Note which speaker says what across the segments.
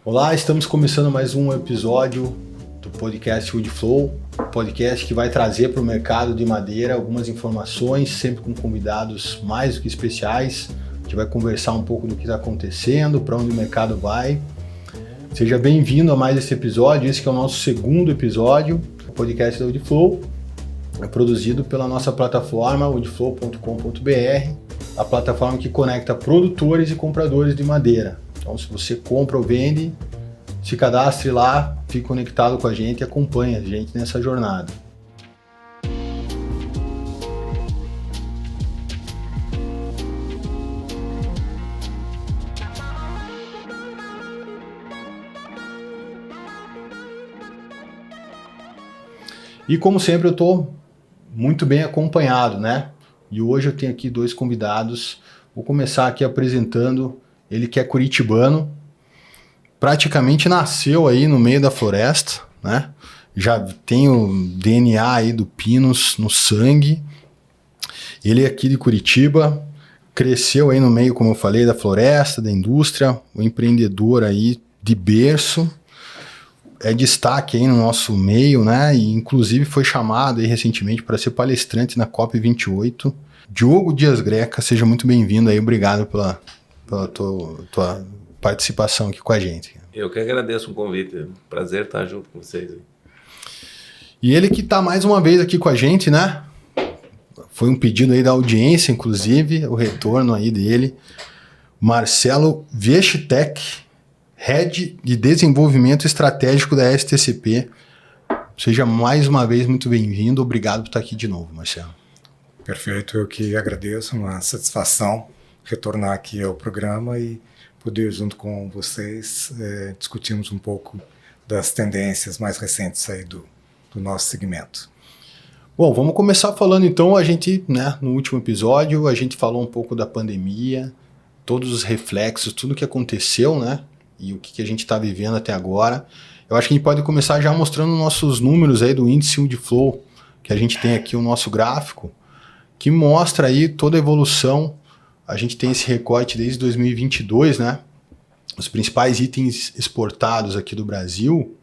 Speaker 1: Olá, estamos começando mais um episódio do podcast Woodflow, podcast que vai trazer para o mercado de madeira algumas informações, sempre com convidados mais do que especiais. A gente vai conversar um pouco do que está acontecendo, para onde o mercado vai. Seja bem-vindo a mais esse episódio, esse que é o nosso segundo episódio, o podcast da Woodflow. É produzido pela nossa plataforma woodflow.com.br, a plataforma que conecta produtores e compradores de madeira. Então, se você compra ou vende, se cadastre lá, fique conectado com a gente e acompanhe a gente nessa jornada. E como sempre, eu estou muito bem acompanhado, né? E hoje eu tenho aqui dois convidados. Vou começar aqui apresentando ele, que é curitibano, praticamente nasceu aí no meio da floresta, né? Já tem o DNA aí do Pinos no sangue. Ele é aqui de Curitiba, cresceu aí no meio, como eu falei, da floresta, da indústria, um empreendedor aí de berço. É destaque aí no nosso meio, né? E inclusive foi chamado aí recentemente para ser palestrante na COP28. Diogo Dias Greca, seja muito bem-vindo aí, obrigado pela tua participação aqui com a gente.
Speaker 2: Eu que agradeço o convite, prazer estar junto com vocês.
Speaker 1: E ele que está mais uma vez aqui com a gente, né? Foi um pedido aí da audiência, inclusive, o retorno aí dele, Marcelo Vieschtek, Head de Desenvolvimento Estratégico da STCP. Seja mais uma vez muito bem-vindo. Obrigado por estar aqui de novo, Marcelo.
Speaker 3: Perfeito, eu que agradeço. Uma satisfação retornar aqui ao programa e poder, junto com vocês, discutirmos um pouco das tendências mais recentes aí do nosso segmento.
Speaker 1: Bom, vamos começar falando então, a gente, né, no último episódio, a gente falou um pouco da pandemia, todos os reflexos, tudo que aconteceu, né? E o que a gente está vivendo até agora. Eu acho que a gente pode começar já mostrando nossos números aí do índice Woodflow, que a gente tem aqui o nosso gráfico, que mostra aí toda a evolução. A gente tem esse recorte desde 2022, né? Os principais itens exportados aqui do Brasil.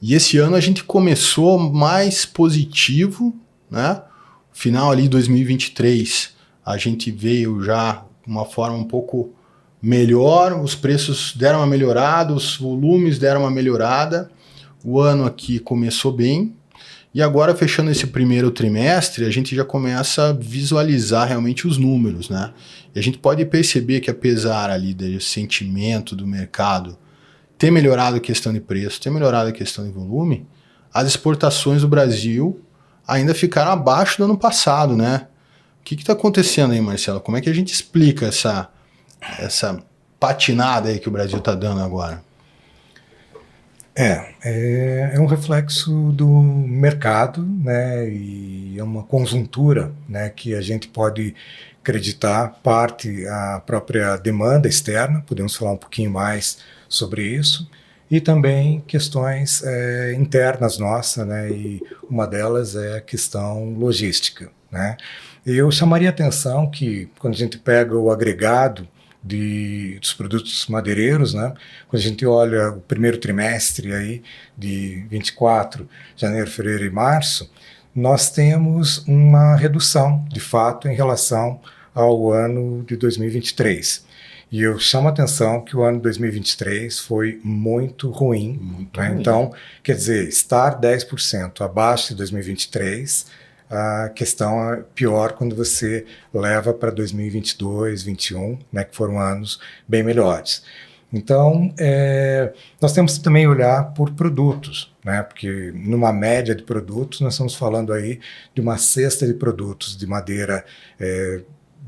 Speaker 1: E esse ano a gente começou mais positivo, né? Final ali de 2023, a gente veio já de uma forma um pouco melhor, os preços deram uma melhorada, os volumes deram uma melhorada, o ano aqui começou bem, e agora fechando esse primeiro trimestre, a gente já começa a visualizar realmente os números, né? E a gente pode perceber que apesar ali do sentimento do mercado ter melhorado a questão de preço, ter melhorado a questão de volume, as exportações do Brasil ainda ficaram abaixo do ano passado, né? O que está acontecendo aí, Marcelo? Como é que a gente explica essa patinada aí que o Brasil está dando agora?
Speaker 3: É um reflexo do mercado, né, e é uma conjuntura, né, que a gente pode acreditar parte a própria demanda externa, podemos falar um pouquinho mais sobre isso, e também questões internas nossas, né, e uma delas é a questão logística, né. Eu chamaria a atenção que quando a gente pega o agregado dos produtos madeireiros, né? Quando a gente olha o primeiro trimestre aí de 24, janeiro, fevereiro e março, nós temos uma redução, de fato, em relação ao ano de 2023. E eu chamo a atenção que o ano de 2023 foi muito ruim. Né? Então, quer dizer, estar 10% abaixo de 2023, a questão é pior quando você leva para 2022, 2021, né, que foram anos bem melhores. Então, nós temos que também olhar por produtos, né, porque numa média de produtos nós estamos falando aí de uma cesta de produtos de madeira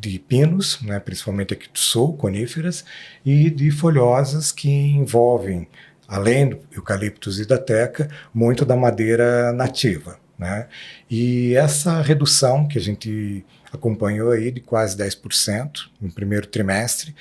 Speaker 3: de pinos, né, principalmente aqui do sul, coníferas, e de folhosas que envolvem, além do eucaliptus e da teca, muito da madeira nativa. Né? E essa redução que a gente acompanhou aí de quase 10% no primeiro trimestre,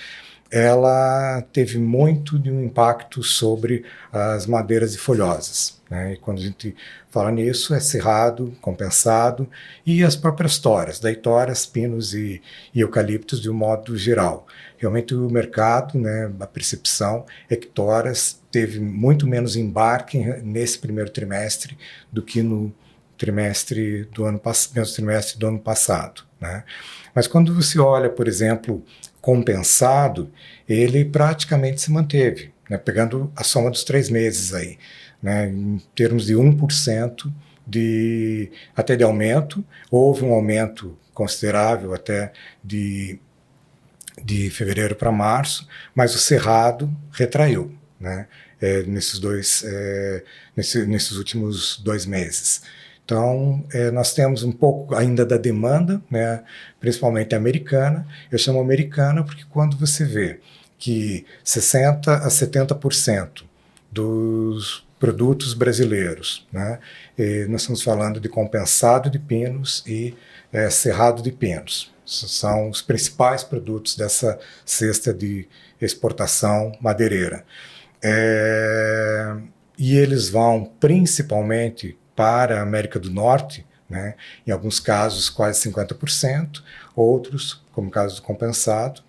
Speaker 3: ela teve muito de um impacto sobre as madeiras e folhosas. Né? E quando a gente fala nisso, é cerrado, compensado e as próprias toras, daí toras, pinos e eucaliptos de um modo geral. Realmente o mercado, né, a percepção é que toras teve muito menos embarque nesse primeiro trimestre do que no trimestre do ano passado, né? Mas quando você olha, por exemplo, compensado, ele praticamente se manteve, né? Pegando a soma dos 3 meses aí, né? Em termos de 1% até de aumento, houve um aumento considerável até de fevereiro para março, mas o cerrado retraiu, né? Nesses últimos 2 meses. Então, nós temos um pouco ainda da demanda, né, principalmente americana. Eu chamo americana porque quando você vê que 60% a 70% dos produtos brasileiros, né, nós estamos falando de compensado de pinos e cerrado de pinos. São os principais produtos dessa cesta de exportação madeireira. E eles vão principalmente para a América do Norte, né? Em alguns casos quase 50%, outros, como o caso do compensado,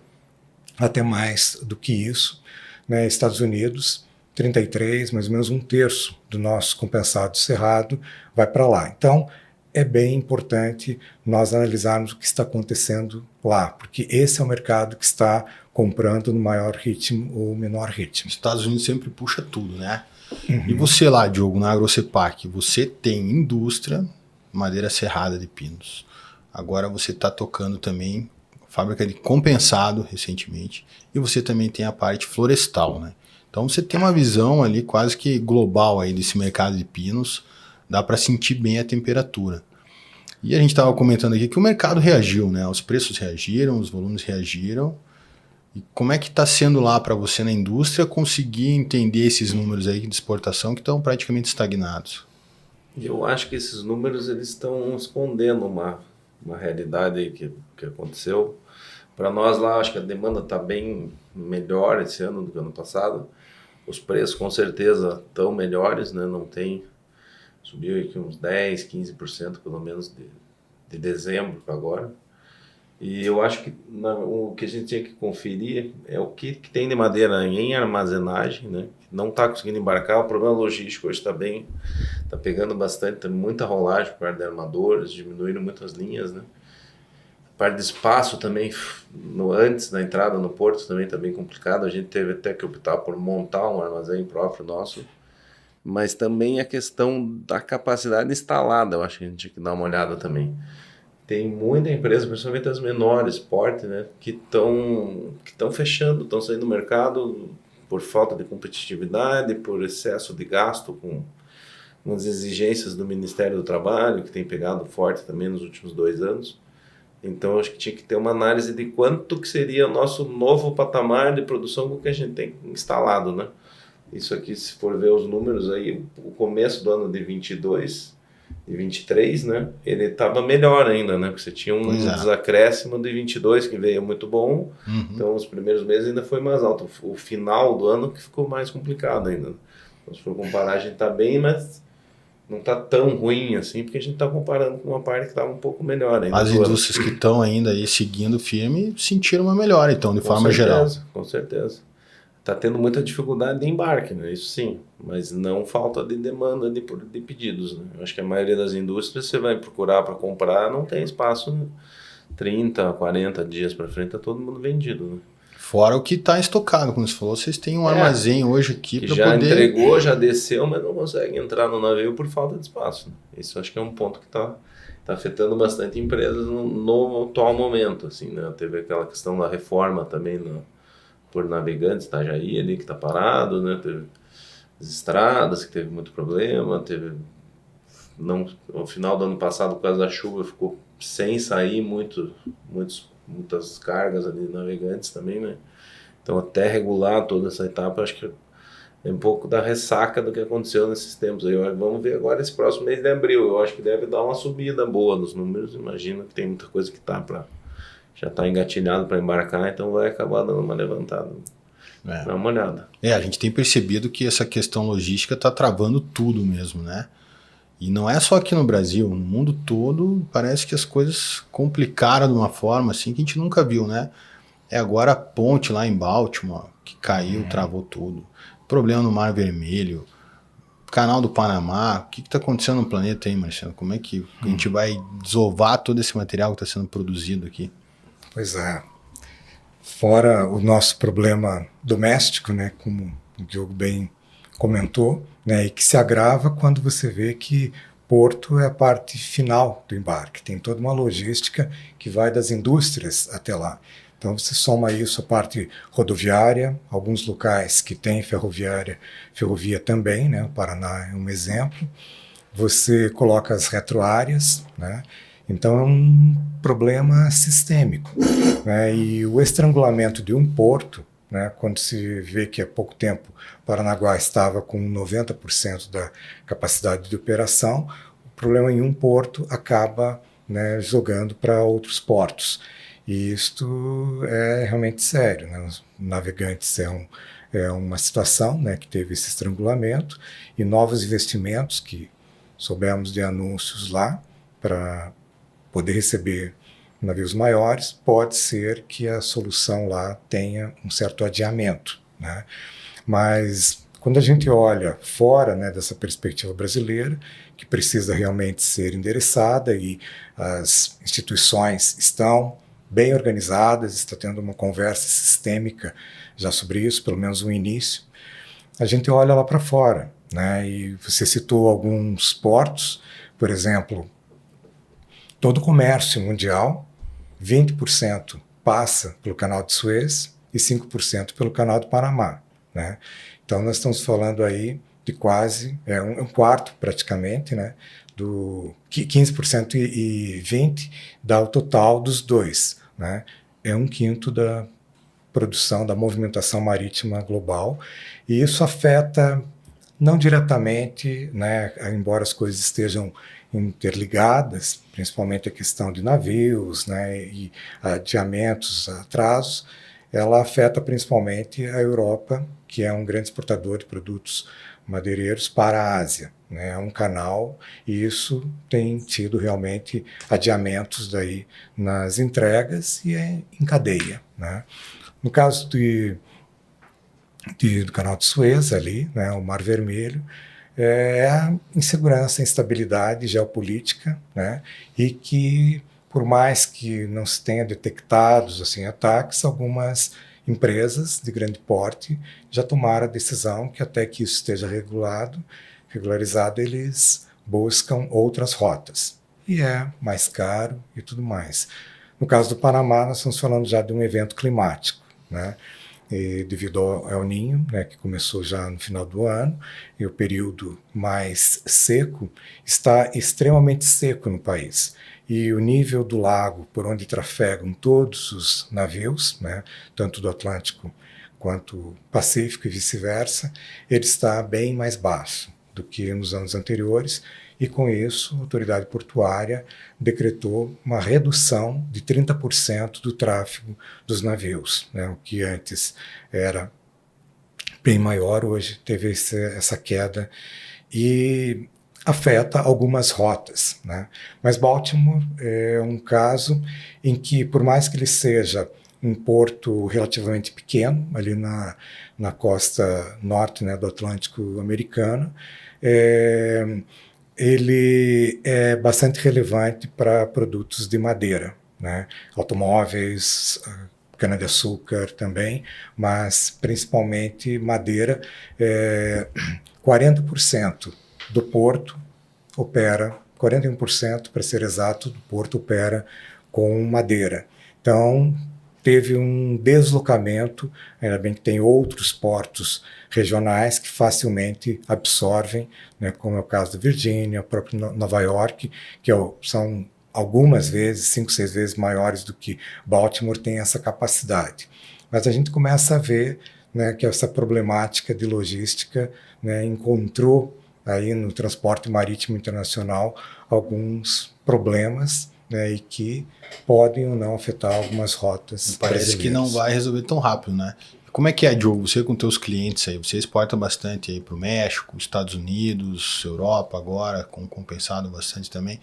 Speaker 3: até mais do que isso, né? Estados Unidos, 33%, mais ou menos 1/3 do nosso compensado cerrado vai para lá. Então, é bem importante nós analisarmos o que está acontecendo lá, porque esse é o mercado que está comprando no maior ritmo ou menor ritmo.
Speaker 1: Os Estados Unidos sempre puxa tudo, né? E você lá, Diogo, na AgroCepac, você tem indústria, madeira serrada de pinos. Agora você está tocando também fábrica de compensado recentemente e você também tem a parte florestal, né? Então você tem uma visão ali quase que global aí desse mercado de pinos, dá para sentir bem a temperatura. E a gente estava comentando aqui que o mercado reagiu, né? Os preços reagiram, os volumes reagiram. E como é que está sendo lá para você na indústria conseguir entender esses números aí de exportação que estão praticamente estagnados?
Speaker 2: Eu acho que esses números eles estão escondendo uma realidade aí que aconteceu. Para nós lá, acho que a demanda está bem melhor esse ano do que ano passado. Os preços com certeza estão melhores, né? Não tem... Subiu aqui uns 10%, 15% pelo menos de dezembro para agora. E eu acho que o que a gente tinha que conferir é o que tem de madeira em armazenagem, né? Não está conseguindo embarcar. O problema logístico hoje está pegando bastante, tem muita rolagem por parte de armadores, diminuíram muitas linhas, né? A parte de espaço também, antes da entrada no porto também está bem complicado. A gente teve até que optar por montar um armazém próprio nosso. Mas também a questão da capacidade instalada, eu acho que a gente tinha que dar uma olhada também. Tem muita empresa, principalmente as menores, porte, né, que estão fechando, estão saindo do mercado por falta de competitividade, por excesso de gasto com as exigências do Ministério do Trabalho, que tem pegado forte também nos últimos 2 anos. Então, acho que tinha que ter uma análise de quanto que seria o nosso novo patamar de produção com o que a gente tem instalado, né? Isso aqui, se for ver os números aí, o começo do ano de 22 e 23, né, ele estava melhor ainda, né, porque você tinha um desacréscimo de 22 que veio muito bom, então os primeiros meses ainda foi mais alto, o final do ano que ficou mais complicado ainda. Então, se for comparar, a gente está bem, mas não está tão ruim assim, porque a gente está comparando com uma parte que estava um pouco melhor ainda.
Speaker 1: As indústrias que estão ainda aí seguindo firme sentiram uma melhora, então, de forma geral.
Speaker 2: Com certeza. Está tendo muita dificuldade de embarque, né? Isso sim, mas não falta de demanda de pedidos, né? Eu acho que a maioria das indústrias você vai procurar para comprar, não tem espaço, né? 30, 40 dias para frente está todo mundo vendido, né?
Speaker 1: Fora o que está estocado, como você falou, vocês têm um armazém hoje aqui
Speaker 2: para
Speaker 1: poder...
Speaker 2: já entregou, já desceu, mas não consegue entrar no navio por falta de espaço, né? Isso acho que é um ponto que está afetando bastante empresas no atual momento, assim, né? Teve aquela questão da reforma também por Navegantes, Itajaí ali que está parado, né? Teve as estradas que teve muito problema, no final do ano passado, por causa da chuva, ficou sem sair muitas cargas ali de Navegantes também, né? Então até regular toda essa etapa, acho que é um pouco da ressaca do que aconteceu nesses tempos. Aí vamos ver agora esse próximo mês de abril, eu acho que deve dar uma subida boa nos números, imagino que tem muita coisa que já está engatilhado para embarcar, então vai acabar dando uma levantada. Dá uma olhada.
Speaker 1: A gente tem percebido que essa questão logística está travando tudo mesmo, né? E não é só aqui no Brasil, no mundo todo parece que as coisas complicaram de uma forma assim que a gente nunca viu, né? Agora a ponte lá em Baltimore, que caiu, travou tudo. problema no Mar Vermelho, Canal do Panamá, o que está acontecendo no planeta aí, Marcelo? Como é que a gente vai desovar todo esse material que está sendo produzido aqui?
Speaker 3: Pois é. Fora o nosso problema doméstico, né, como o Diogo bem comentou, né, e que se agrava quando você vê que Porto é a parte final do embarque. Tem toda uma logística que vai das indústrias até lá. Então você soma isso a parte rodoviária, alguns locais que tem ferrovia também, né? O Paraná é um exemplo. Você coloca as retroáreas, né? Então é um problema sistêmico, né? E o estrangulamento de um porto, né? Quando se vê que há pouco tempo Paranaguá estava com 90% da capacidade de operação, o problema em um porto acaba, né, jogando para outros portos. E isto é realmente sério, né? Os navegantes é uma situação, né, que teve esse estrangulamento e novos investimentos que soubemos de anúncios lá para poder receber navios maiores, pode ser que a solução lá tenha um certo adiamento, né? Mas quando a gente olha fora, né, dessa perspectiva brasileira, que precisa realmente ser endereçada e as instituições estão bem organizadas, está tendo uma conversa sistêmica já sobre isso, pelo menos um início. A gente olha lá para fora, né? E você citou alguns portos, por exemplo, todo o comércio mundial, 20% passa pelo Canal de Suez e 5% pelo Canal do Panamá, né? Então nós estamos falando aí de quase um quarto praticamente, né? Do 15% e 20% dá o total dos dois, né? É um quinto da produção, da movimentação marítima global, e isso afeta não diretamente, né, embora as coisas estejam interligadas, principalmente a questão de navios, né, e adiamentos, atrasos, ela afeta principalmente a Europa, que é um grande exportador de produtos madeireiros para a Ásia, né? É um canal, e isso tem tido realmente adiamentos daí nas entregas e em cadeia, né? No caso do Canal de Suez ali, né, o Mar Vermelho, é a insegurança, a instabilidade geopolítica, né, e que, por mais que não se tenha detectados assim, ataques, algumas empresas de grande porte já tomaram a decisão que até que isso esteja regularizado, eles buscam outras rotas. E é mais caro e tudo mais. No caso do Panamá, nós estamos falando já de um evento climático, né? E devido ao El Niño, né, que começou já no final do ano, e o período mais seco, está extremamente seco no país. E o nível do lago por onde trafegam todos os navios, né, tanto do Atlântico quanto Pacífico e vice-versa, ele está bem mais baixo do que nos anos anteriores, e com isso a autoridade portuária decretou uma redução de 30% do tráfego dos navios, né? O que antes era bem maior, hoje teve essa queda e afeta algumas rotas, né? Mas Baltimore é um caso em que, por mais que ele seja um porto relativamente pequeno, ali na costa norte, né, do Atlântico americano, ele é bastante relevante para produtos de madeira, né? Automóveis, cana-de-açúcar também, mas principalmente madeira. 40% do porto opera, 41% para ser exato, do porto opera com madeira. Então, teve um deslocamento, ainda bem que tem outros portos regionais que facilmente absorvem, né, como é o caso da Virgínia, o próprio Nova York, que são algumas vezes, 5, 6 vezes maiores do que Baltimore, tem essa capacidade. Mas a gente começa a ver, né, que essa problemática de logística, né, encontrou aí no transporte marítimo internacional alguns problemas, né, e que podem ou não afetar algumas rotas.
Speaker 1: Parece que não vai resolver tão rápido, né? Como é que é, Diogo? Você com teus clientes aí, você exporta bastante aí para o México, Estados Unidos, Europa agora, com compensado bastante também.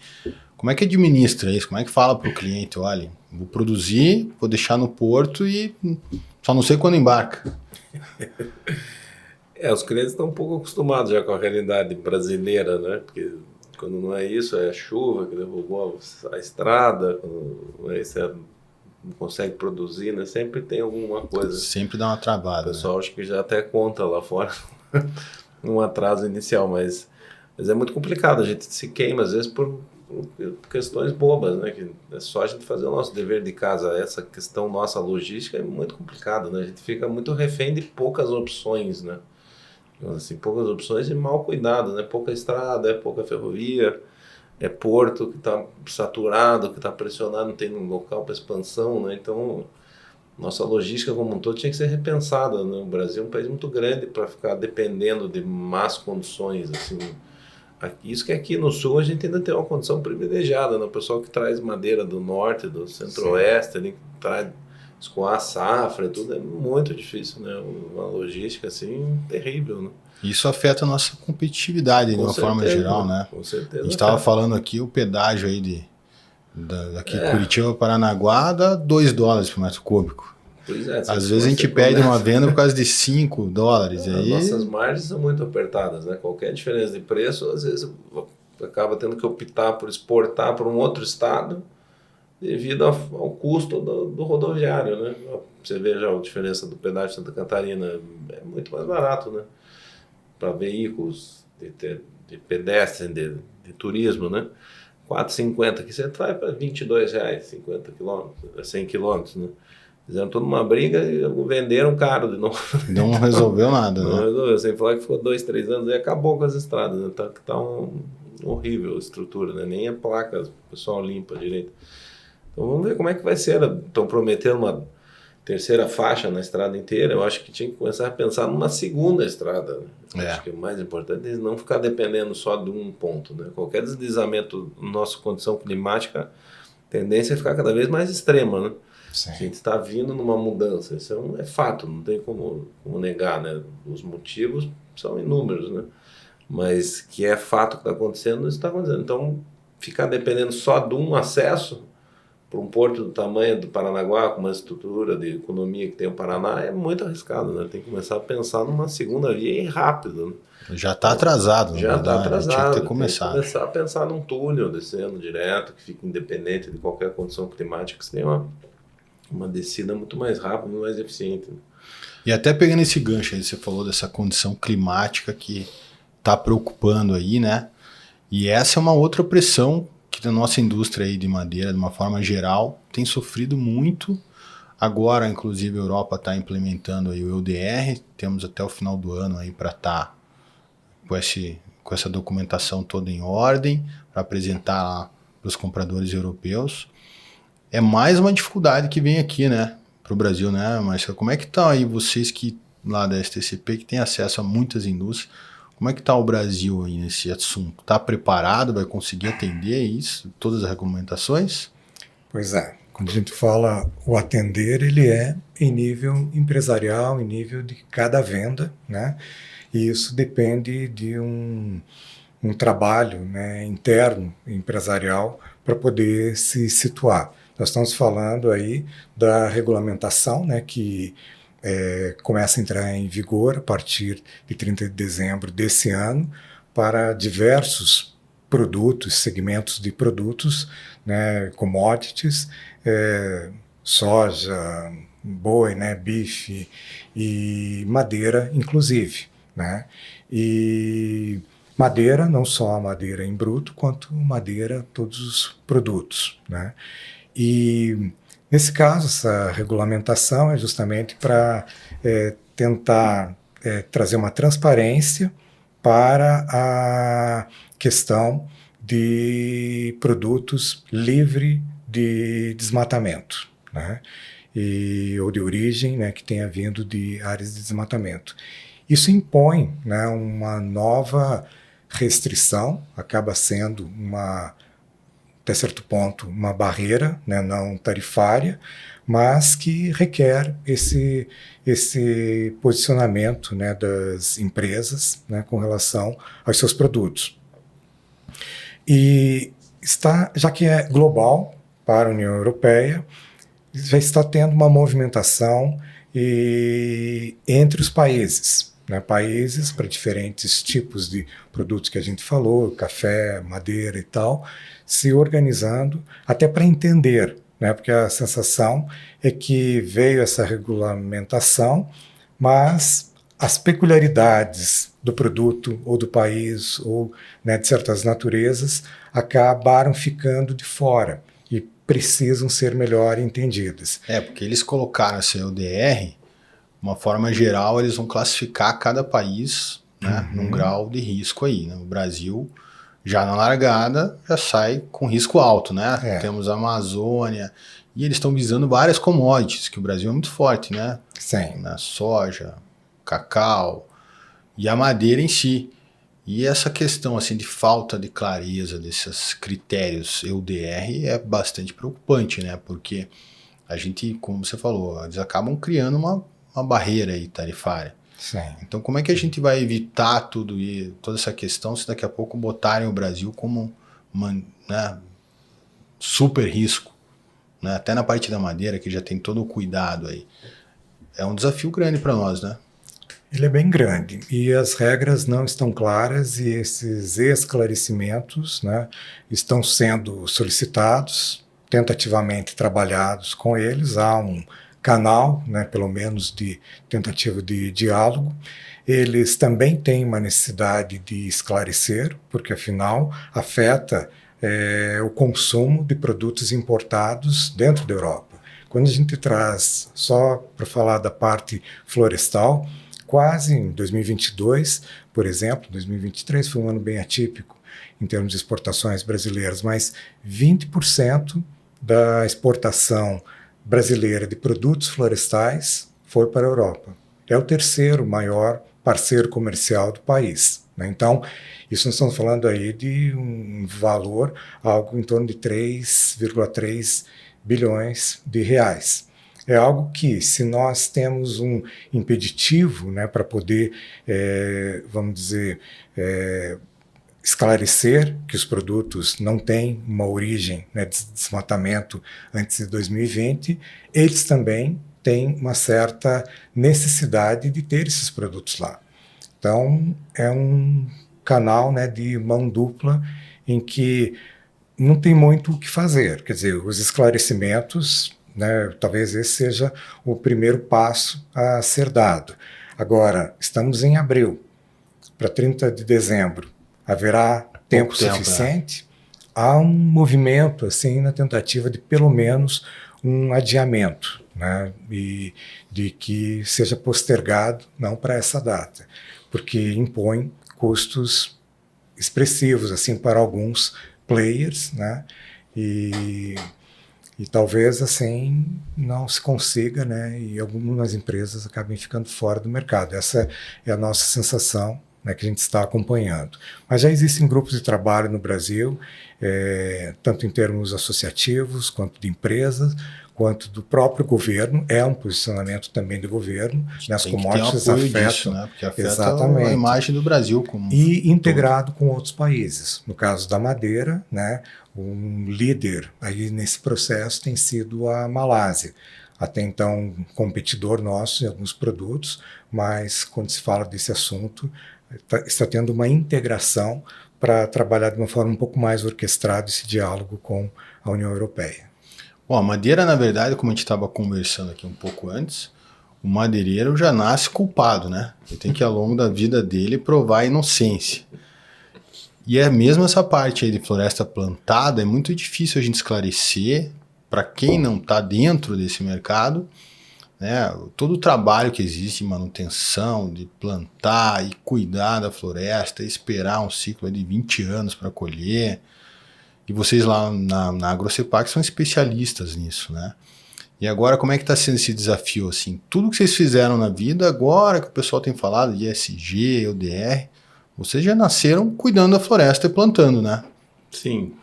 Speaker 1: Como é que administra isso? Como é que fala para o cliente, olha, vou produzir, vou deixar no porto e só não sei quando embarca?
Speaker 2: Os clientes estão um pouco acostumados já com a realidade brasileira, né? Porque quando não é isso, é a chuva que derrubou a estrada, quando é isso, não consegue produzir, né? Sempre tem alguma coisa.
Speaker 1: Sempre dá uma travada.
Speaker 2: O pessoal, né? Acho que já até conta lá fora um atraso inicial, mas é muito complicado. A gente se queima, às vezes, por questões bobas, né? Que é só a gente fazer o nosso dever de casa. Essa questão nossa logística é muito complicada, né? A gente fica muito refém de poucas opções, né? Assim, poucas opções e mal cuidado, né? Pouca estrada, é pouca ferrovia, é porto que está saturado, que está pressionado, não tem um local para expansão, né? Então, nossa logística como um todo tinha que ser repensada, né? O Brasil é um país muito grande para ficar dependendo de más condições, assim. Isso que aqui no sul a gente ainda tem uma condição privilegiada, né? O pessoal que traz madeira do norte, do centro-oeste, ali, que traz escoar a safra, tudo é muito difícil, né? Uma logística assim terrível, né?
Speaker 1: Isso afeta a nossa competitividade de uma forma geral, né?
Speaker 2: Com certeza.
Speaker 1: A gente estava falando aqui, o pedágio aí daqui Curitiba, Paranaguá, dá $2 por metro cúbico.
Speaker 2: Pois é,
Speaker 1: às vezes a gente perde uma venda por causa de $5.
Speaker 2: As nossas margens são muito apertadas, né? Qualquer diferença de preço, às vezes acaba tendo que optar por exportar para um outro estado devido ao custo do rodoviário, né? Você vê já a diferença do pedágio de Santa Catarina, é muito mais barato, né? Para veículos de pedestre, de turismo, né? R$4,50 que você traz para R$22, 50 km, 100 km, né? Fizeram toda uma briga e venderam caro de novo.
Speaker 1: Não resolveu nada,
Speaker 2: Não
Speaker 1: né?
Speaker 2: resolveu. Sem falar que ficou 2, 3 anos e acabou com as estradas, né? Tá horrível a estrutura, né? Nem a placa o pessoal limpa direito. Então vamos ver como é que vai ser. Estão prometendo uma terceira faixa na estrada inteira. Eu acho que tinha que começar a pensar numa segunda estrada, né? Acho que o mais importante é não ficar dependendo só de um ponto, né? Qualquer deslizamento na nossa condição climática, a tendência é ficar cada vez mais extrema, né? Sim. A gente está vindo numa mudança, isso é fato, não tem como negar, né? Os motivos são inúmeros, né? Mas que é fato que está acontecendo, isso está acontecendo. Então, ficar dependendo só de um acesso para um porto do tamanho do Paranaguá, com uma estrutura de economia que tem o Paraná, é muito arriscado, né? Tem que começar a pensar numa segunda via e rápido, né?
Speaker 1: Já está atrasado,
Speaker 2: já está atrasado.
Speaker 1: Tinha que ter começado.
Speaker 2: Tem que começar a pensar num túnel descendo direto, que fique independente de qualquer condição climática, que você tenha uma descida muito mais rápida, muito mais eficiente.
Speaker 1: E até pegando esse gancho aí, você falou dessa condição climática que está preocupando aí, né? E essa é uma outra pressão que a nossa indústria aí de madeira, de uma forma geral, tem sofrido muito. Agora, inclusive, a Europa está implementando aí o EUDR, temos até o final do ano aí para estar com essa documentação toda em ordem, para apresentar lá para os compradores europeus. É mais uma dificuldade que vem aqui, né, para o Brasil, né, Marcelo? Como é que tá aí vocês que lá da STCP, que têm acesso a muitas indústrias, como é que tá o Brasil aí nesse assunto? Está preparado? Vai conseguir atender isso, todas as regulamentações?
Speaker 3: Pois é. Quando a gente fala o atender, ele é em nível empresarial, em nível de cada venda, né? E isso depende de um trabalho, né, interno, empresarial, para poder se situar. Nós estamos falando aí da regulamentação, né, que começa a entrar em vigor a partir de 30 de dezembro desse ano para diversos produtos, segmentos de produtos, né, commodities, soja, boi, né, bife e madeira, inclusive, né? E madeira, não só a madeira em bruto, quanto madeira, todos os produtos, né? E nesse caso, essa regulamentação é justamente para tentar trazer uma transparência para a questão de produtos livre de desmatamento, né? Ou de origem, né, que tenha vindo de áreas de desmatamento. Isso impõe, né, uma nova restrição, acaba sendo até certo ponto, uma barreira, né, não tarifária, mas que requer esse posicionamento, né, das empresas, né, com relação aos seus produtos. E já que é global para a União Europeia, já está tendo uma movimentação entre os países, né, países para diferentes tipos de produtos que a gente falou, café, madeira e tal, se organizando até para entender, né, porque a sensação é que veio essa regulamentação, mas as peculiaridades do produto ou do país ou, né, de certas naturezas acabaram ficando de fora e precisam ser melhor entendidas.
Speaker 1: Porque eles colocaram essa EUDR, uma forma geral, eles vão classificar cada país, né, num grau de risco aí, né? O Brasil, já na largada, já sai com risco alto, né? Temos a Amazônia, e eles estão visando várias commodities, que o Brasil é muito forte, né?
Speaker 3: Sim.
Speaker 1: Na soja, cacau e a madeira em si. E essa questão assim de falta de clareza desses critérios EUDR é bastante preocupante, né? Porque a gente, como você falou, eles acabam criando uma barreira aí tarifária.
Speaker 3: Sim.
Speaker 1: Então como é que a gente vai evitar toda essa questão se daqui a pouco botarem o Brasil como né, super risco, né? Até na parte da madeira, que já tem todo o cuidado aí. É um desafio grande para nós, né?
Speaker 3: Ele é bem grande e as regras não estão claras e esses esclarecimentos, né, estão sendo solicitados, tentativamente trabalhados com eles. Há um canal, né, pelo menos de tentativa de diálogo. Eles também têm uma necessidade de esclarecer, porque afinal afeta o consumo de produtos importados dentro da Europa. Quando a gente traz, só para falar da parte florestal, quase em 2022, por exemplo, 2023 foi um ano bem atípico em termos de exportações brasileiras, mas 20% da exportação brasileira de produtos florestais foi para a Europa. É o terceiro maior parceiro comercial do país, né? Então, isso nós estamos falando aí de um valor, algo em torno de 3,3 bilhões de reais. É algo que, se nós temos um impeditivo, né, para poder, vamos dizer, esclarecer que os produtos não têm uma origem, né, de desmatamento antes de 2020, eles também têm uma certa necessidade de ter esses produtos lá. Então, é um canal, né, de mão dupla em que não tem muito o que fazer. Quer dizer, os esclarecimentos, né, talvez esse seja o primeiro passo a ser dado. Agora, estamos em abril, para 30 de dezembro. Haverá tempo suficiente? Há um movimento assim na tentativa de pelo menos um adiamento, né, e de que seja postergado, não para essa data, porque impõe custos expressivos assim para alguns players, né, e talvez assim não se consiga, né, e algumas empresas acabem ficando fora do mercado. Essa é a nossa sensação, né, que a gente está acompanhando. Mas já existem grupos de trabalho no Brasil, tanto em termos associativos, quanto de empresas, quanto do próprio governo. É um posicionamento também do governo. As commodities afetam,
Speaker 1: disso, né? Porque afeta
Speaker 3: exatamente,
Speaker 1: a imagem do Brasil como
Speaker 3: e integrado com outros países. No caso da madeira, né, um líder aí nesse processo tem sido a Malásia. Até então, um competidor nosso em alguns produtos, mas quando se fala desse assunto, está tendo uma integração para trabalhar de uma forma um pouco mais orquestrada esse diálogo com a União Europeia.
Speaker 1: Bom, a madeira, na verdade, como a gente estava conversando aqui um pouco antes, o madeireiro já nasce culpado, né? Ele tem que, ao longo da vida dele, provar a inocência. E é mesmo essa parte aí de floresta plantada, é muito difícil a gente esclarecer para quem não está dentro desse mercado, né, todo o trabalho que existe de manutenção, de plantar e cuidar da floresta, esperar um ciclo de 20 anos para colher. E vocês lá na AgroCepac são especialistas nisso, né? E agora, como é que está sendo esse desafio? Assim, tudo que vocês fizeram na vida, agora que o pessoal tem falado de ESG, EUDR, vocês já nasceram cuidando da floresta e plantando, né?
Speaker 2: Sim.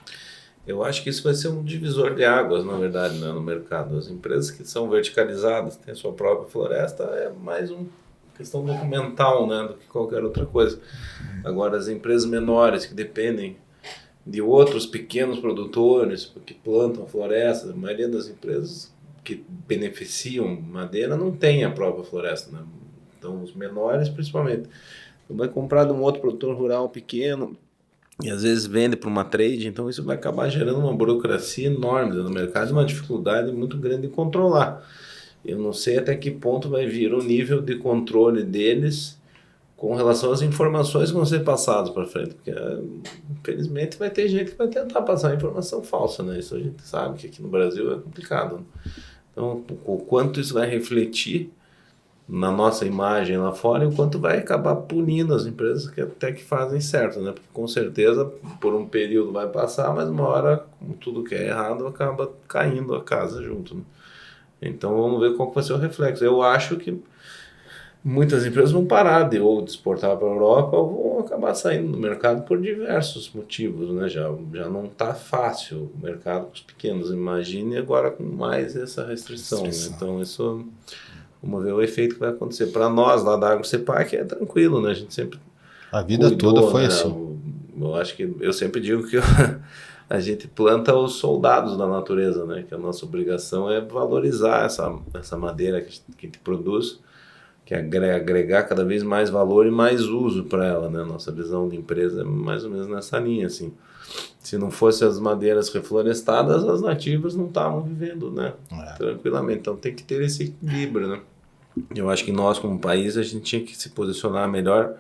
Speaker 2: Eu acho que isso vai ser um divisor de águas, na verdade, né, no mercado. As empresas que são verticalizadas, têm a sua própria floresta, é mais uma questão documental, né, do que qualquer outra coisa. Agora, as empresas menores que dependem de outros pequenos produtores que plantam floresta, a maioria das empresas que beneficiam madeira não tem a própria floresta, né? Então, os menores, principalmente. Você vai comprar de um outro produtor rural pequeno e às vezes vende para uma trade, então isso vai acabar gerando uma burocracia enorme no mercado e uma dificuldade muito grande de controlar. Eu não sei até que ponto vai vir o nível de controle deles com relação às informações que vão ser passadas para frente, porque infelizmente vai ter gente que vai tentar passar informação falsa, né? Isso a gente sabe que aqui no Brasil é complicado, né? Então, o quanto isso vai refletir na nossa imagem lá fora e o quanto vai acabar punindo as empresas que até que fazem certo, né? Porque com certeza por um período vai passar, mas uma hora, como tudo que é errado, acaba caindo a casa junto, né? Então vamos ver qual que vai ser o reflexo. Eu acho que muitas empresas vão parar de exportar para a Europa ou vão acabar saindo do mercado por diversos motivos, né? Já não está fácil o mercado com os pequenos. Imagine agora com mais essa restrição. Né? Então isso, vamos ver o efeito que vai acontecer. Para nós lá da AgroCepac é tranquilo, né? A gente sempre
Speaker 1: a vida toda foi, né, assim.
Speaker 2: Eu acho que eu sempre digo que a gente planta os soldados da natureza, né? Que a nossa obrigação é valorizar essa madeira que a gente produz, que é agregar cada vez mais valor e mais uso para ela, né? Nossa visão de empresa é mais ou menos nessa linha, assim. Se não fossem as madeiras reflorestadas, as nativas não estavam vivendo, né? Tranquilamente. Então tem que ter esse equilíbrio, né? Eu acho que nós, como país, a gente tinha que se posicionar melhor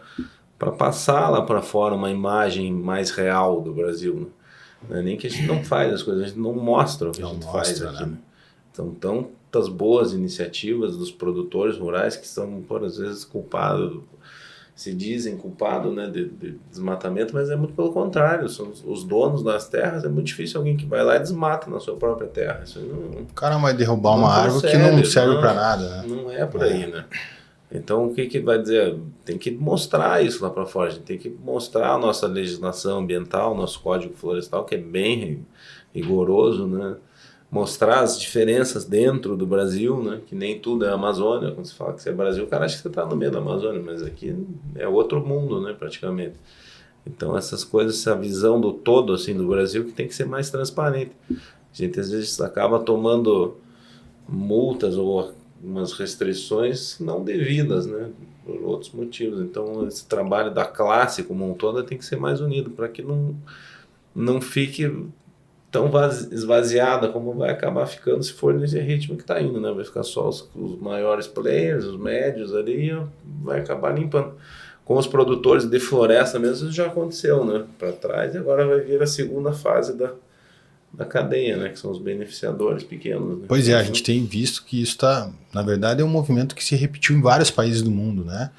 Speaker 2: para passar lá para fora uma imagem mais real do Brasil, né? Não é nem que a gente não faz as coisas, a gente não mostra o que a gente faz aqui, né? Então, tantas boas iniciativas dos produtores rurais que são, por às vezes, culpados, se dizem culpados, né, de desmatamento, mas é muito pelo contrário, são os donos das terras. É muito difícil alguém que vai lá e desmata na sua própria terra. Isso não,
Speaker 1: o cara vai derrubar uma árvore que não serve para nada, né?
Speaker 2: Não é por aí, né? Então, o que vai dizer? Tem que mostrar isso lá para fora, a gente tem que mostrar a nossa legislação ambiental, nosso Código Florestal, que é bem rigoroso, né? Mostrar as diferenças dentro do Brasil, né? Que nem tudo é Amazônia. Quando você fala que você é Brasil, o cara acha que você está no meio da Amazônia, mas aqui é outro mundo, né? Praticamente. Então, essas coisas, essa visão do todo assim, do Brasil, que tem que ser mais transparente. A gente, às vezes, acaba tomando multas ou umas restrições não devidas, né, por outros motivos. Então, esse trabalho da classe como um todo tem que ser mais unido para que não fique tão esvaziada como vai acabar ficando se for nesse ritmo que está indo, né? Vai ficar só os maiores players, os médios ali, vai acabar limpando. Com os produtores de floresta mesmo, isso já aconteceu, né? Para trás, e agora vai vir a segunda fase da cadeia, né, que são os beneficiadores pequenos. Né?
Speaker 1: Pois é, a gente tem visto que isso está, na verdade, é um movimento que se repetiu em vários países do mundo, né?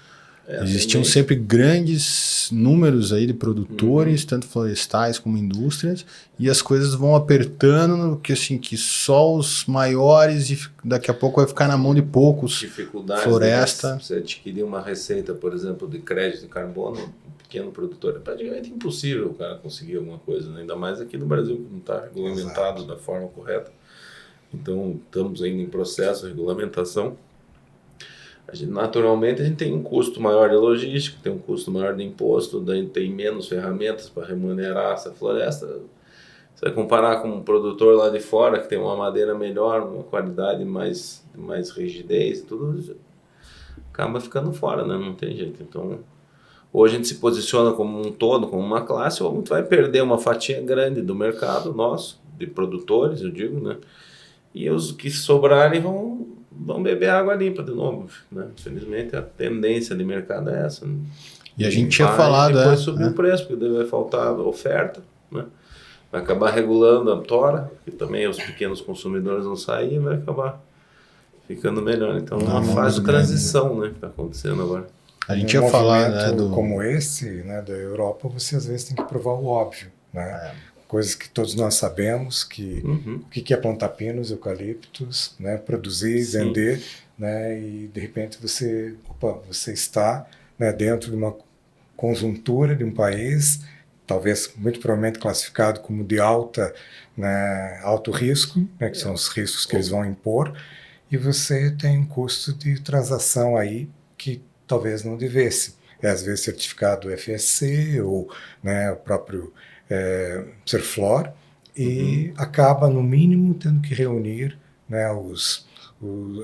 Speaker 1: Existiam sempre grandes números aí de produtores, tanto florestais como indústrias, e as coisas vão apertando, que assim, que só os maiores, e daqui a pouco vai ficar na mão de poucos.
Speaker 2: Dificuldades,
Speaker 1: floresta.
Speaker 2: Né? Você adquirir uma receita, por exemplo, de crédito de carbono, pequeno produtor, é praticamente impossível o cara conseguir alguma coisa, né? Ainda mais aqui no Brasil, que não está regulamentado da forma correta. Então, estamos ainda em processo de regulamentação. Naturalmente, a gente tem um custo maior de logística, tem um custo maior de imposto, tem menos ferramentas para remunerar essa floresta. Você vai comparar com um produtor lá de fora, que tem uma madeira melhor, uma qualidade mais rigidez, tudo acaba ficando fora, né? Não tem jeito. Então, ou a gente se posiciona como um todo, como uma classe, ou a gente vai perder uma fatia grande do mercado nosso, de produtores, eu digo, né? E os que sobrarem vão beber água limpa de novo, né? Infelizmente, a tendência de mercado é essa. Né?
Speaker 1: E a gente tinha falado...
Speaker 2: depois subir o preço, porque daí vai faltar oferta, né? Vai acabar regulando a tora, que também os pequenos consumidores vão sair e vai acabar ficando melhor. Então, é uma fase de transição, né, que está acontecendo agora.
Speaker 1: A gente ia falar, né,
Speaker 3: como esse, né, da Europa, você às vezes tem que provar o óbvio, né? Coisas que todos nós sabemos, que o que é plantar pinos, eucaliptos, né, produzir, vender, né, e de repente você está, né, dentro de uma conjuntura de um país, talvez muito provavelmente classificado como de alto risco, né, que são os riscos que eles vão impor, e você tem um custo de transação aí que talvez não devesse. É às vezes certificado FSC ou, né, o próprio Serflor, e acaba, no mínimo, tendo que reunir, né,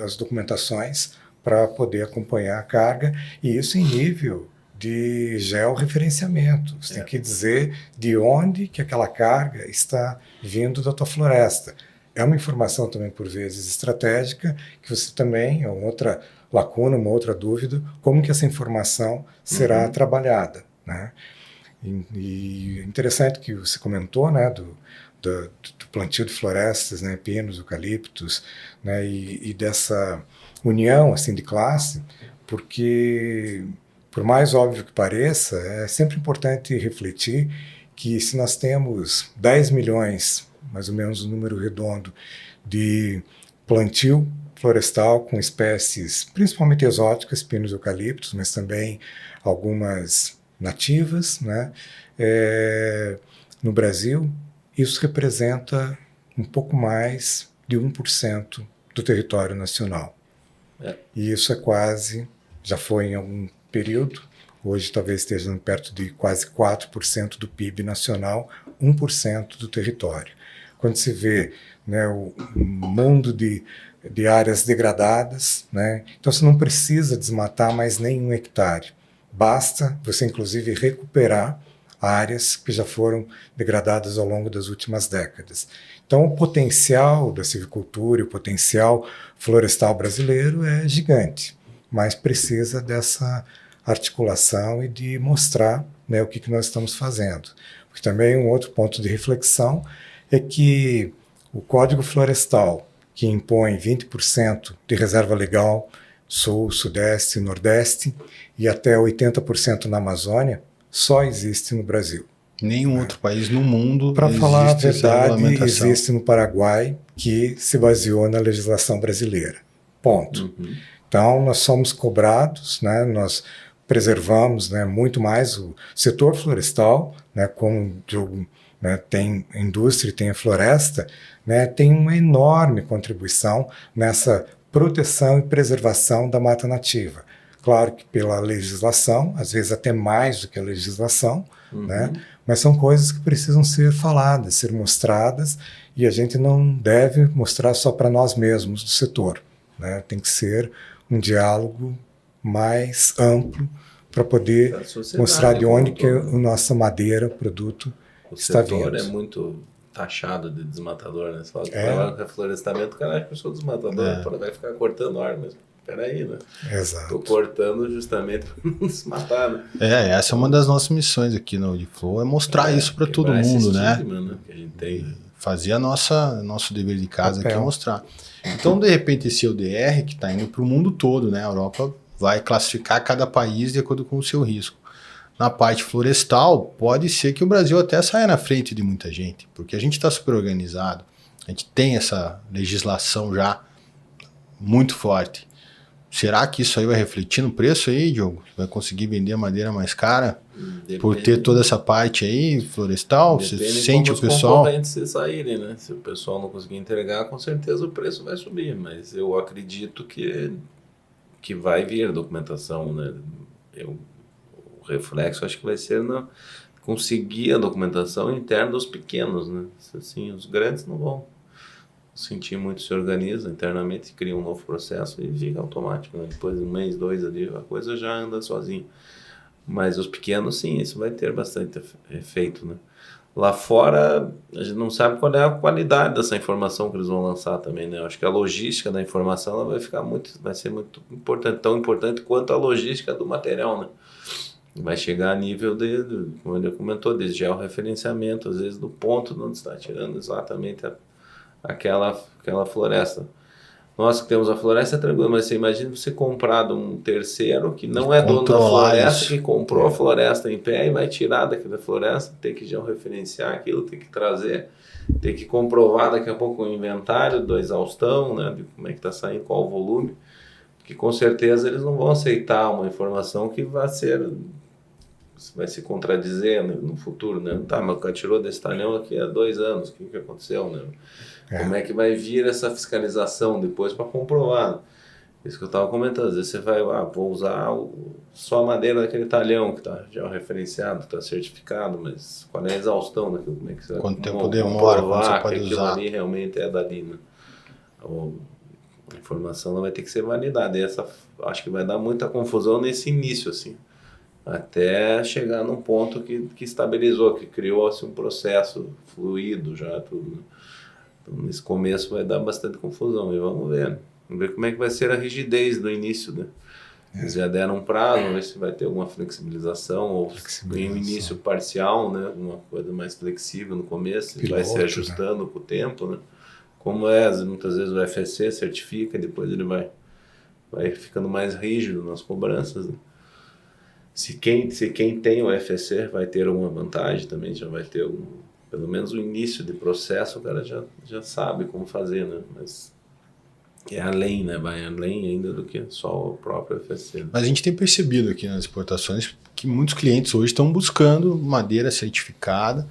Speaker 3: as documentações para poder acompanhar a carga, e isso em nível de georreferenciamento. Você tem que dizer de onde que aquela carga está vindo da tua floresta. É uma informação também, por vezes, estratégica, que você também, é uma outra lacuna, uma outra dúvida, como que essa informação será trabalhada, né? E interessante que você comentou, né, do plantio de florestas, né, pinos, eucaliptos, né, e dessa união assim de classe, porque, por mais óbvio que pareça, é sempre importante refletir que se nós temos 10 milhões, mais ou menos um número redondo, de plantio florestal com espécies principalmente exóticas, pinos e eucaliptos, mas também algumas nativas, né, no Brasil, isso representa um pouco mais de 1% do território nacional. E isso é quase, já foi em algum período, hoje talvez esteja perto de quase 4% do PIB nacional, 1% do território. Quando se vê, né, o mundo de áreas degradadas, né, então você não precisa desmatar mais nem 1 hectare. Basta você, inclusive, recuperar áreas que já foram degradadas ao longo das últimas décadas. Então, o potencial da silvicultura, o potencial florestal brasileiro é gigante, mas precisa dessa articulação e de mostrar, né, o que nós estamos fazendo. Porque também um outro ponto de reflexão é que o Código Florestal, que impõe 20% de reserva legal, Sul, Sudeste, Nordeste, e até 80% na Amazônia, só existe no Brasil.
Speaker 1: Nenhum outro país no mundo
Speaker 3: Para falar a verdade,
Speaker 1: existe
Speaker 3: existe no Paraguai, que se baseou na legislação brasileira. Ponto. Então, nós somos cobrados, né, nós preservamos, né, muito mais o setor florestal, né, como né, tem a indústria e tem a floresta, né, tem uma enorme contribuição nessa proteção e preservação da mata nativa. Claro que pela legislação, às vezes até mais do que a legislação, né? Mas são coisas que precisam ser faladas, ser mostradas, e a gente não deve mostrar só para nós mesmos do setor, né? Tem que ser um diálogo mais amplo para poder mostrar de onde que a nossa madeira, produto, está vindo.
Speaker 2: O setor é muito taxado de desmatador, né? Você fala que trabalha com reflorestamento, o cara acha que eu sou desmatador, vai ficar cortando árvore. Peraí, né?
Speaker 3: Exato.
Speaker 2: Estou cortando justamente para não se matar, né?
Speaker 1: Essa é uma das nossas missões aqui no Audiflow, é mostrar isso para todo mundo, né?
Speaker 2: Que a gente tem.
Speaker 1: Fazer nosso dever de casa aqui é mostrar. Então, de repente, esse ODR que está indo para o mundo todo, né? A Europa vai classificar cada país de acordo com o seu risco. Na parte florestal, pode ser que o Brasil até saia na frente de muita gente, porque a gente está super organizado, a gente tem essa legislação já muito forte. Será que isso aí vai refletir no preço aí, Diogo? Vai conseguir vender a madeira mais cara? Depende, por ter toda essa parte aí florestal? Você sente o pessoal?
Speaker 2: Os concorrentes se saírem, né? Se o pessoal não conseguir entregar, com certeza o preço vai subir. Mas eu acredito que vai vir a documentação, né? O reflexo acho que vai ser conseguir a documentação interna dos pequenos, né? Assim, os grandes não vão sentir muito, se organiza internamente, cria um novo processo e fica automático, né? Depois de 1 mês, 2 ali, a coisa já anda sozinha. Mas os pequenos, sim, isso vai ter bastante efeito, né? Lá fora, a gente não sabe qual é a qualidade dessa informação que eles vão lançar também, né? Eu acho que a logística da informação ela vai ser muito importante, tão importante quanto a logística do material, né? Vai chegar a nível como ele comentou, de georreferenciamento, às vezes do ponto onde está tirando exatamente aquela floresta. Nós que temos a floresta é tranquilo, mas você imagina você comprar de um terceiro que não é dono da floresta, que comprou a floresta em pé e vai tirar daquela floresta, tem que georreferenciar aquilo, tem que trazer, tem que comprovar daqui a pouco o inventário da exaustão, né, de como é que está saindo, qual o volume, que com certeza eles não vão aceitar uma informação que vai se contradizer, né, no futuro, né? Tá, mas o cara tirou desse talhão aqui há 2 anos, o que aconteceu, né? Como é que vai vir essa fiscalização depois para comprovar? Isso que eu estava comentando, às vezes você vai, vou usar só a madeira daquele talhão que está já referenciado, está certificado, mas qual é a exaustão daquilo? Como é que você
Speaker 1: quanto tempo demora, quando você pode
Speaker 2: que
Speaker 1: usar?
Speaker 2: Aquilo ali realmente é dali, né? A informação ela vai ter que ser validada. E acho que vai dar muita confusão nesse início, assim. Até chegar num ponto que estabilizou, que criou-se um processo fluido já, tudo. Então, nesse começo vai dar bastante confusão. E vamos ver, né? Vamos ver como é que vai ser a rigidez do início, né? Eles já deram um prazo, vamos ver se vai ter alguma flexibilização ou em um início parcial, né? Uma coisa mais flexível no começo, vai se ajustando, né, com o tempo, né? Como muitas vezes o FSC certifica, depois ele vai ficando mais rígido nas cobranças, né? Se quem tem o FSC vai ter alguma vantagem também, já vai ter pelo menos o início de processo, o cara já sabe como fazer, né? Mas é além, né? Vai além ainda do que só o próprio FSC.
Speaker 1: Mas a gente tem percebido aqui nas exportações que muitos clientes hoje estão buscando madeira certificada.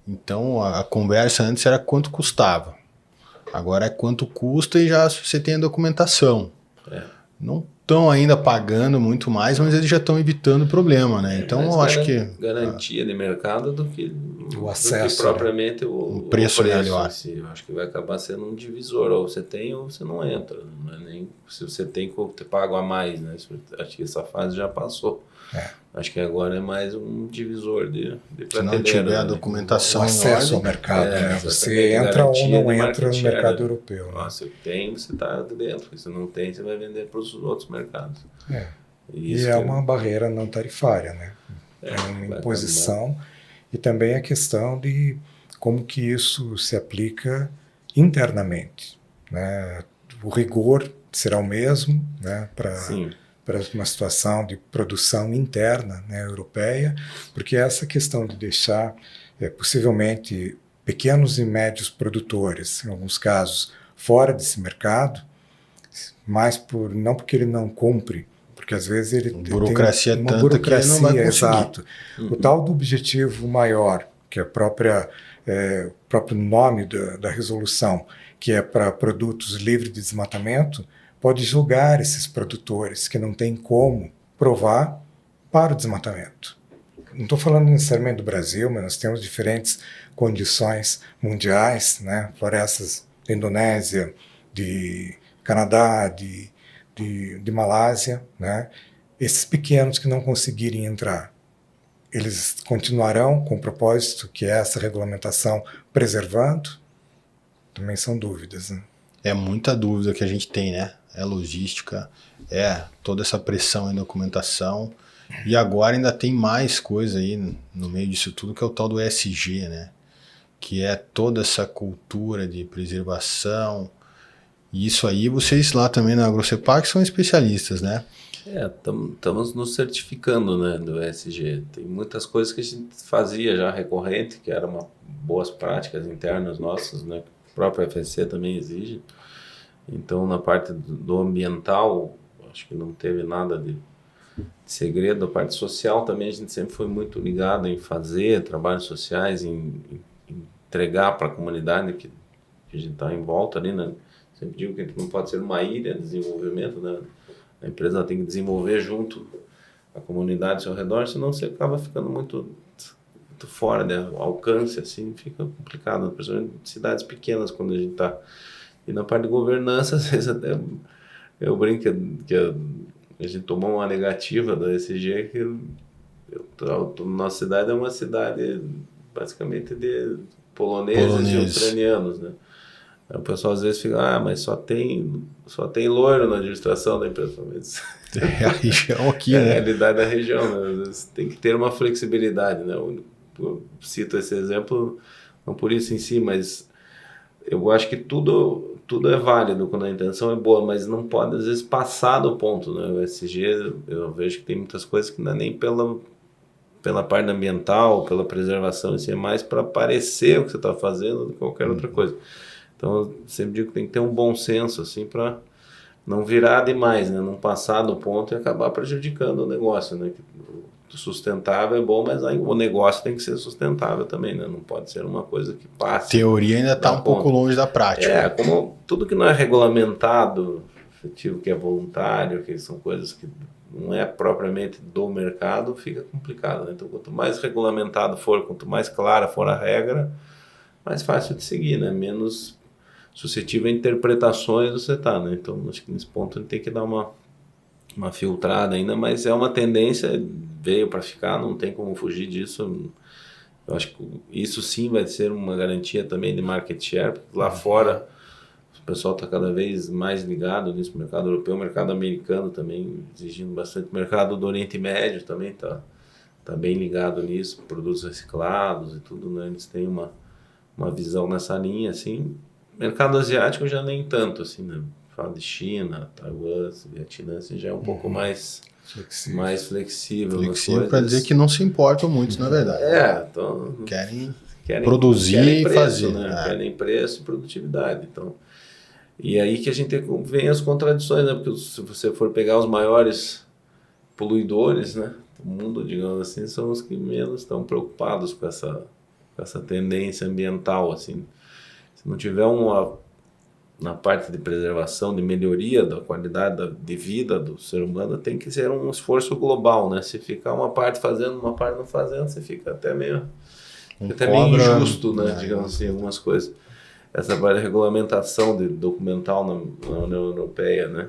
Speaker 1: Então a conversa antes era quanto custava. Agora é quanto custa e já você tem a documentação. Não estão ainda pagando muito mais, mas eles já estão evitando o problema, né? Então eu acho que
Speaker 2: garantia de mercado do que
Speaker 3: o acesso,
Speaker 2: do que propriamente, né? o
Speaker 1: preço
Speaker 2: em si. Eu acho que vai acabar sendo um divisor, ou você tem ou você não entra, não é nem se você tem que pago a mais, né? Acho que essa fase já passou. Acho que agora é mais um divisor de
Speaker 1: se não tiver a documentação,
Speaker 3: o acesso ao mercado, né? Você entra ou não entra no mercado europeu. Né?
Speaker 2: Se tem, você está dentro. Se não tem, você vai vender para os outros mercados.
Speaker 3: E é uma barreira não tarifária, né? É uma imposição. E também a questão de como que isso se aplica internamente, né? O rigor será o mesmo, né? Para uma situação de produção interna, né, europeia, porque essa questão de deixar possivelmente pequenos e médios produtores, em alguns casos, fora desse mercado, mas não porque ele não cumpre, porque às vezes ele tem uma burocracia
Speaker 1: que ele não vai conseguir.
Speaker 3: Exato. O tal do objetivo maior, que é o próprio nome da resolução, que é para produtos livres de desmatamento, pode julgar esses produtores que não têm como provar para o desmatamento. Não estou falando necessariamente do Brasil, mas nós temos diferentes condições mundiais, né? Florestas da Indonésia, de Canadá, de Malásia, né? Esses pequenos que não conseguirem entrar, eles continuarão com o propósito que é essa regulamentação preservando? Também são dúvidas, né?
Speaker 1: É muita dúvida que a gente tem, né? É logística, toda essa pressão em documentação. E agora ainda tem mais coisa aí no meio disso tudo, que é o tal do ESG, né? Que é toda essa cultura de preservação. E isso aí, vocês lá também na AgroCepac são especialistas, né?
Speaker 2: Estamos nos certificando, né, do ESG. Tem muitas coisas que a gente fazia já recorrente, que eram boas práticas internas nossas, né? O próprio FSC também exige. Então, na parte do ambiental, acho que não teve nada de segredo. A parte social também a gente sempre foi muito ligado em fazer trabalhos sociais, em entregar para a comunidade que a gente está em volta ali, né? Sempre digo que a gente não pode ser uma ilha de desenvolvimento, né? A empresa tem que desenvolver junto a comunidade ao seu redor, senão você acaba ficando muito fora, né? O alcance, assim, fica complicado, principalmente em cidades pequenas, quando a gente está. E na parte de governança, às vezes até eu brinco que a gente tomou uma negativa da ESG, que nossa cidade é uma cidade basicamente de poloneses e ucranianos, né? O pessoal às vezes fica, mas só tem loiro na administração da empresa. Mas
Speaker 1: é a região aqui,
Speaker 2: né?
Speaker 1: A
Speaker 2: realidade da região, né? Às vezes tem que ter uma flexibilidade, né? Eu cito esse exemplo, não por isso em si, mas eu acho que tudo é válido quando a intenção é boa, mas não pode às vezes passar do ponto, né? O ESG, eu vejo que tem muitas coisas que não é nem pela parte ambiental, pela preservação, assim, é mais para parecer o que você está fazendo do que qualquer outra coisa. Então, eu sempre digo que tem que ter um bom senso, assim, para não virar demais, né? Não passar do ponto e acabar prejudicando o negócio, né? O sustentável é bom, mas aí o negócio tem que ser sustentável também, né? Não pode ser uma coisa que passe.
Speaker 1: A teoria ainda está um pouco longe da prática.
Speaker 2: Como tudo que não é regulamentado, efetivo, que é voluntário, que são coisas que não é propriamente do mercado, fica complicado, né? Então, quanto mais regulamentado for, quanto mais clara for a regra, mais fácil de seguir, né? Menos suscetível a interpretações do CETA, né? Então, acho que nesse ponto a gente tem que dar uma filtrada ainda, mas é uma tendência, veio para ficar, não tem como fugir disso. Eu acho que isso sim vai ser uma garantia também de market share, porque lá fora o pessoal está cada vez mais ligado nisso, mercado europeu, o mercado americano também exigindo bastante, o mercado do Oriente Médio também está bem ligado nisso, produtos reciclados e tudo, né? Eles têm uma visão nessa linha, assim. Mercado asiático já nem tanto, assim, né? Fala de China, Taiwan, Vietnã, assim, já é um pouco mais flexível.
Speaker 1: Flexível para dizer que não se importam muito, na verdade.
Speaker 2: Então...
Speaker 1: Querem produzir e
Speaker 2: preço,
Speaker 1: fazer.
Speaker 2: Né? Querem preço e produtividade. Então, e aí que a gente vem as contradições, né? Porque se você for pegar os maiores poluidores, né, do mundo, digamos assim, são os que menos estão preocupados com essa tendência ambiental, assim. Se não tiver na parte de preservação, de melhoria da qualidade de vida do ser humano, tem que ser um esforço global, né? Se ficar uma parte fazendo, uma parte não fazendo, você fica até meio injusto, né? Digamos assim, algumas coisas. Essa parte de regulamentação documental na União Europeia, né?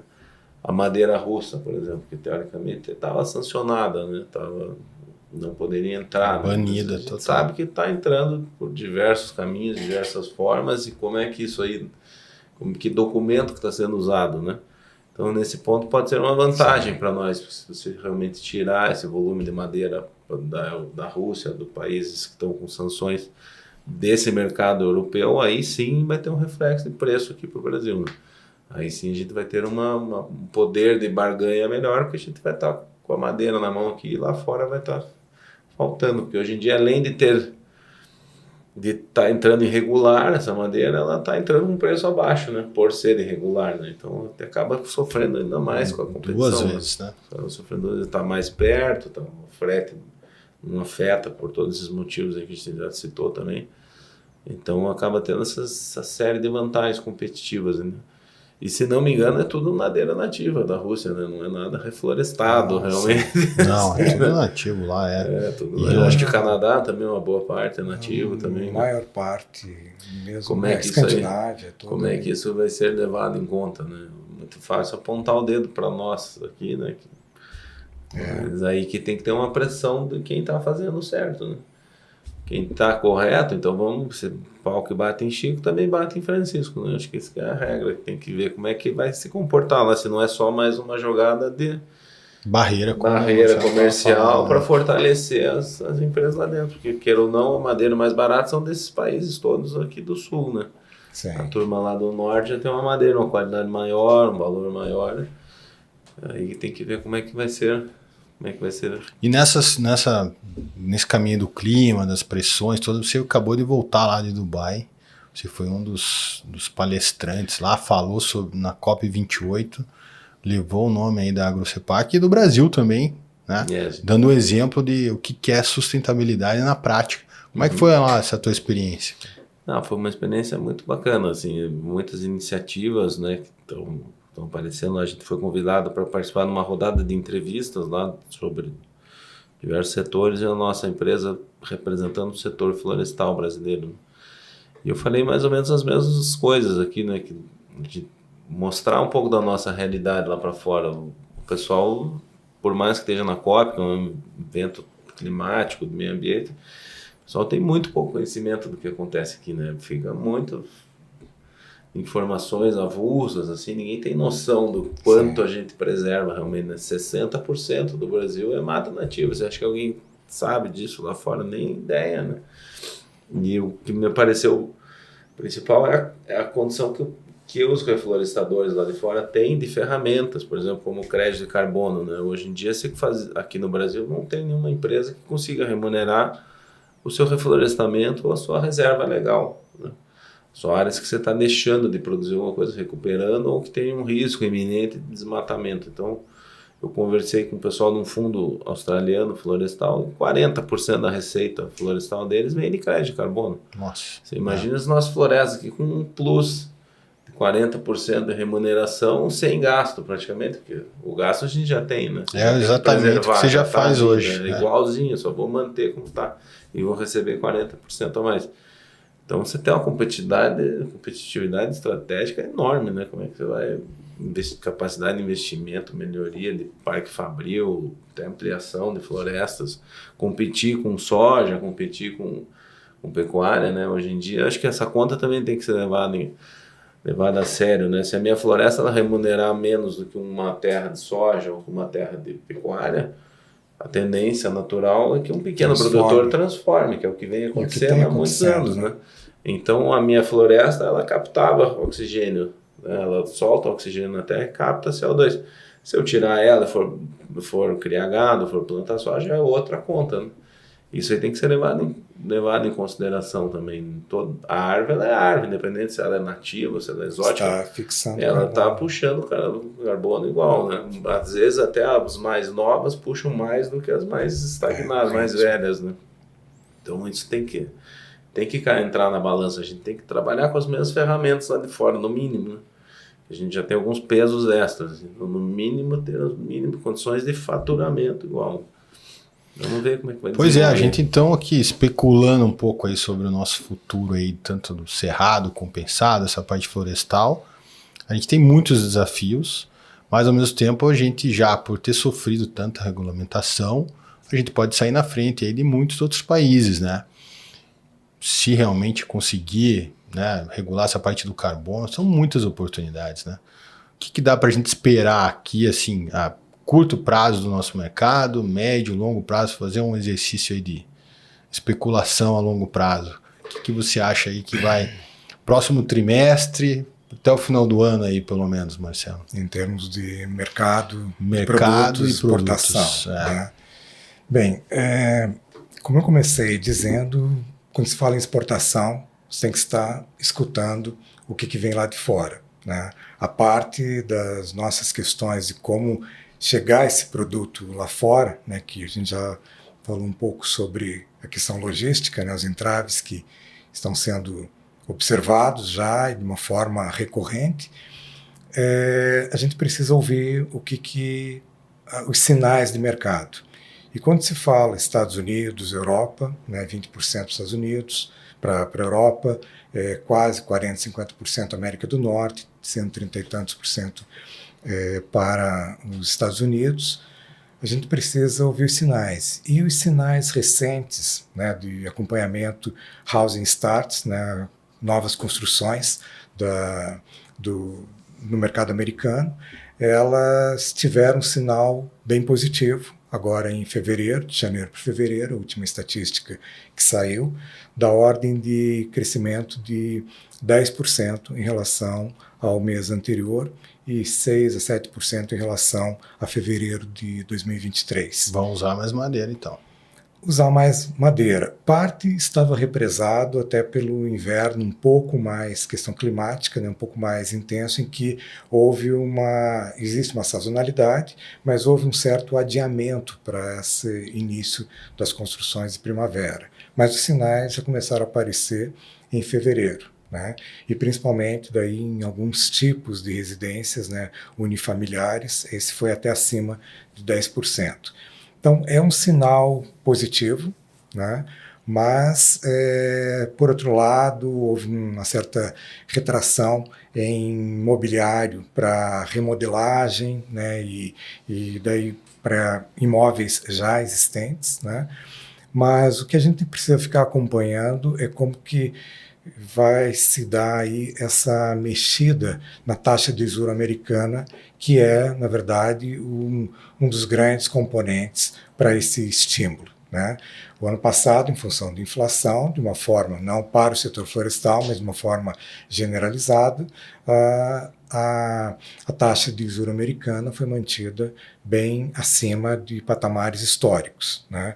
Speaker 2: A madeira russa, por exemplo, que teoricamente estava sancionada, né? Não poderia entrar.
Speaker 1: Banida,
Speaker 2: né? A gente sabe que está entrando por diversos caminhos, diversas formas, e como é que isso aí, que documento que está sendo usado, né? Então, nesse ponto, pode ser uma vantagem para nós, se você realmente tirar esse volume de madeira da Rússia, dos países que estão com sanções desse mercado europeu, aí sim vai ter um reflexo de preço aqui para o Brasil, né? Aí sim a gente vai ter um poder de barganha melhor, porque a gente vai estar com a madeira na mão aqui e lá fora vai estar faltando, porque hoje em dia, além de estar entrando irregular essa madeira, ela está entrando com um preço abaixo, né? Por ser irregular, né? Então até acaba sofrendo ainda mais com a competição.
Speaker 1: Duas vezes, né?
Speaker 2: Sofrendo, está mais perto, o frete não afeta por todos esses motivos aí que a gente já citou também. Então acaba tendo essa série de vantagens competitivas, né? E se não me engano é tudo madeira nativa da Rússia, né? Não é nada reflorestado, realmente.
Speaker 1: Não, é tudo nativo lá,
Speaker 2: tudo. Eu acho que o Canadá também uma boa parte é nativo também.
Speaker 3: A maior parte, mesmo
Speaker 2: como é que
Speaker 3: Escandinávia.
Speaker 2: Como é que isso vai ser levado em conta, né? Muito fácil apontar o dedo para nós aqui, né? Mas aí que tem que ter uma pressão de quem está fazendo certo, né? Quem está correto, então vamos, se pau que bate em Chico também bate em Francisco, né? Acho que isso que é a regra, tem que ver como é que vai se comportar lá, se não é só mais uma jogada de barreira comercial para fortalecer as empresas lá dentro, porque queira ou não, a madeira mais barata são desses países todos aqui do sul, né?
Speaker 3: Sim.
Speaker 2: A turma lá do norte já tem uma madeira, uma qualidade maior, um valor maior, né? Aí tem que ver como é que vai ser.
Speaker 1: E nesse caminho do clima, das pressões, você acabou de voltar lá de Dubai. Você foi um dos palestrantes lá, falou na COP28, levou o nome aí da AgroCepac e do Brasil também, né?
Speaker 2: Yes.
Speaker 1: Dando um exemplo de o que é sustentabilidade na prática. Como é que foi lá essa tua experiência?
Speaker 2: Foi uma experiência muito bacana, assim, muitas iniciativas, né, que estão aparecendo. A gente foi convidado para participar de uma rodada de entrevistas lá sobre diversos setores e a nossa empresa representando o setor florestal brasileiro. E eu falei mais ou menos as mesmas coisas aqui, né, de mostrar um pouco da nossa realidade lá para fora. O pessoal, por mais que esteja na COP, que é um evento climático, do meio ambiente, o pessoal tem muito pouco conhecimento do que acontece aqui, né? Fica muito informações avulsas, assim, ninguém tem noção do quanto a gente preserva realmente, né? 60% do Brasil é mata nativa. Você acha que alguém sabe disso lá fora? Nem ideia, né? E o que me pareceu principal é a condição que os reflorestadores lá de fora têm de ferramentas, por exemplo, como o crédito de carbono, né? Hoje em dia, aqui no Brasil, não tem nenhuma empresa que consiga remunerar o seu reflorestamento ou a sua reserva legal, né? São áreas que você está deixando de produzir alguma coisa, recuperando, ou que tem um risco iminente de desmatamento. Então, eu conversei com o pessoal de um fundo australiano florestal, e 40% da receita florestal deles vem de crédito de carbono.
Speaker 1: Nossa.
Speaker 2: Você imagina as nossas florestas aqui com um plus de 40% de remuneração sem gasto praticamente, porque o gasto a gente já tem, né?
Speaker 1: Exatamente o que você já faz hoje.
Speaker 2: Igualzinho, só vou manter como está e vou receber 40% a mais. Então você tem uma competitividade estratégica enorme, né? Como é que você vai capacidade de investimento, melhoria de parque fabril, até ampliação de florestas, competir com soja, competir com pecuária, né? Hoje em dia, acho que essa conta também tem que ser levada a sério, né? Se a minha floresta ela remunerar menos do que uma terra de soja ou uma terra de pecuária, a tendência natural é que um pequeno produtor transforme, que é o que vem acontecendo há muitos anos, né? Então a minha floresta ela captava oxigênio, né? Ela solta oxigênio na terra e capta CO2. Se eu tirar ela e for criar gado, for plantar soja, é outra conta, né? Isso aí tem que ser levado em consideração também. A árvore ela é árvore, independente se ela é nativa, se ela é exótica.
Speaker 3: Está fixando
Speaker 2: ela está puxando o carbono igual, né? Às vezes até as mais novas puxam mais do que as mais estagnadas, mais velhas, né? Então isso tem que entrar na balança. A gente tem que trabalhar com as mesmas ferramentas lá de fora, no mínimo, né? A gente já tem alguns pesos extras. Então, no mínimo, ter as mínimas condições de faturamento igual. Vamos ver como é que vai
Speaker 1: Pois é, a gente então aqui especulando um pouco aí sobre o nosso futuro aí, tanto do cerrado, compensado, essa parte florestal. A gente tem muitos desafios, mas ao mesmo tempo a gente já, por ter sofrido tanta regulamentação, a gente pode sair na frente aí de muitos outros países, né? Se realmente conseguir, né, regular essa parte do carbono, são muitas oportunidades, né? O que dá para a gente esperar aqui, assim, a curto prazo do nosso mercado, médio, longo prazo, fazer um exercício aí de especulação a longo prazo? O que você acha aí que vai próximo trimestre, até o final do ano aí, pelo menos, Marcelo?
Speaker 3: Em termos de mercado
Speaker 1: e
Speaker 3: exportação. Né? Bem, como eu comecei dizendo, quando se fala em exportação, você tem que estar escutando o que vem lá de fora, né? A parte das nossas questões de como chegar esse produto lá fora, né, que a gente já falou um pouco sobre a questão logística, né, os entraves que estão sendo observados já de uma forma recorrente, a gente precisa ouvir os sinais de mercado. E quando se fala Estados Unidos, Europa, né, 20% para os Estados Unidos, para a Europa, quase 40%, 50% América do Norte, 130 e tantos por cento para os Estados Unidos, a gente precisa ouvir os sinais. E os sinais recentes, né, de acompanhamento housing starts, né, novas construções no mercado americano, elas tiveram um sinal bem positivo, agora em fevereiro, de janeiro para fevereiro, a última estatística que saiu, da ordem de crescimento de 10% em relação ao mês anterior e 6% a 7% em relação a fevereiro de 2023.
Speaker 1: Vão usar mais madeira, então.
Speaker 3: Usar mais madeira. Parte estava represado até pelo inverno um pouco mais, questão climática, né, um pouco mais intenso, em que existe uma sazonalidade, mas houve um certo adiamento para esse início das construções de primavera. Mas os sinais já começaram a aparecer em fevereiro, né? E principalmente daí em alguns tipos de residências, né, unifamiliares, esse foi até acima de 10%. Então, é um sinal positivo, né? Mas, por outro lado, houve uma certa retração em mobiliário para remodelagem, né? E daí para imóveis já existentes, né? Mas o que a gente precisa ficar acompanhando é como que vai se dar aí essa mexida na taxa de juros americana, que é, na verdade, um dos grandes componentes para esse estímulo, né? O ano passado, em função da inflação, de uma forma não para o setor florestal, mas de uma forma generalizada, a taxa de juros americana foi mantida bem acima de patamares históricos, né?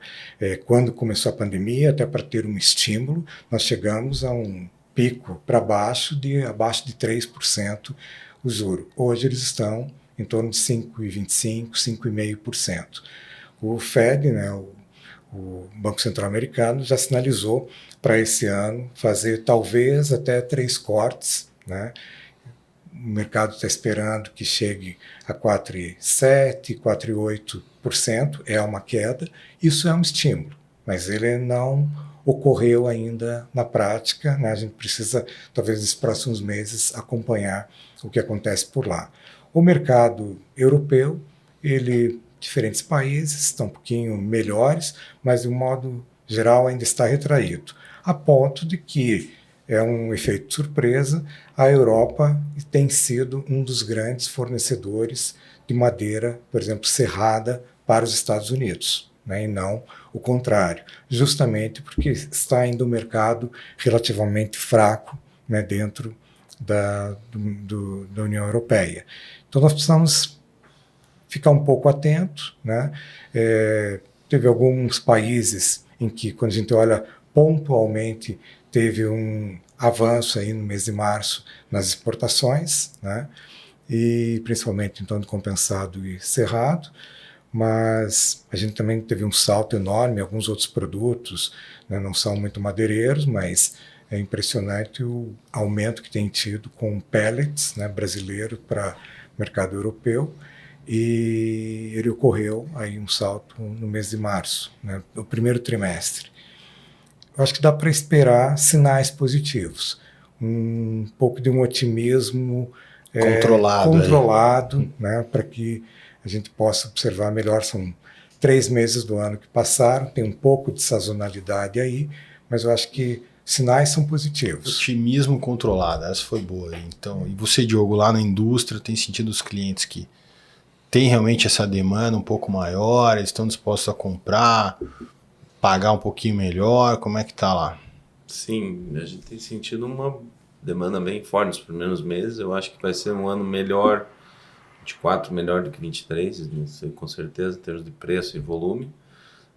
Speaker 3: Quando começou a pandemia, até para ter um estímulo, nós chegamos a um pico para baixo de 3% o juro. Hoje eles estão em torno de 5,25%, 5,5%. O Fed, né, o Banco Central Americano, já sinalizou para esse ano fazer talvez até 3 cortes, né? O mercado está esperando que chegue a 4,7%, 4,8%, é uma queda. Isso é um estímulo, mas ele não ocorreu ainda na prática, né? A gente precisa, talvez nos próximos meses, acompanhar o que acontece por lá. O mercado europeu, diferentes países estão um pouquinho melhores, mas de um modo geral ainda está retraído, a ponto de que é um efeito surpresa, a Europa tem sido um dos grandes fornecedores de madeira, por exemplo, serrada para os Estados Unidos, né, e não o contrário, justamente porque está ainda um mercado relativamente fraco, né, dentro da União Europeia. Então nós precisamos ficar um pouco atento, né? Teve alguns países em que, quando a gente olha pontualmente, teve um avanço aí no mês de março nas exportações, né? E principalmente então de compensado e cerrado, mas a gente também teve um salto enorme em alguns outros produtos, né? Não são muito madeireiros, mas é impressionante o aumento que tem tido com pellets, né, brasileiro para o mercado europeu, e ele ocorreu aí um salto no mês de março, né, no primeiro trimestre. Eu acho que dá para esperar sinais positivos, um pouco de um otimismo controlado, né, para que a gente possa observar melhor. São 3 meses do ano que passaram, tem um pouco de sazonalidade aí, mas eu acho que sinais são positivos.
Speaker 1: Otimismo controlado, essa foi boa. Então, e você, Diogo, lá na indústria, tem sentido os clientes que tem realmente essa demanda um pouco maior, eles estão dispostos a comprar, pagar um pouquinho melhor, como é que tá lá?
Speaker 2: Sim, a gente tem sentido uma demanda bem forte nos primeiros meses. Eu acho que vai ser um ano melhor, 24 melhor do que 23, com certeza, em termos de preço e volume.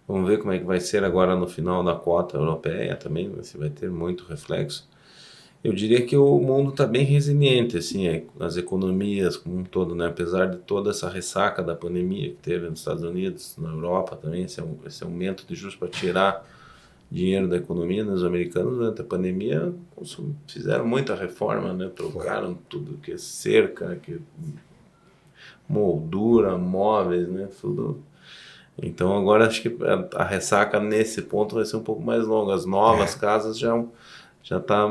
Speaker 2: Vamos ver como é que vai ser agora no final da cota europeia também, se vai ter muito reflexo. Eu diria que o mundo está bem resiliente, assim, as economias como um todo, né? Apesar de toda essa ressaca da pandemia que teve nos Estados Unidos, na Europa também, esse aumento de juros para tirar dinheiro da economia, né? Os americanos, durante a pandemia, fizeram muita reforma, né? Trocaram tudo que é cerca, que moldura, móveis, né? Tudo. Então agora acho que a ressaca nesse ponto vai ser um pouco mais longa. As novas casas já está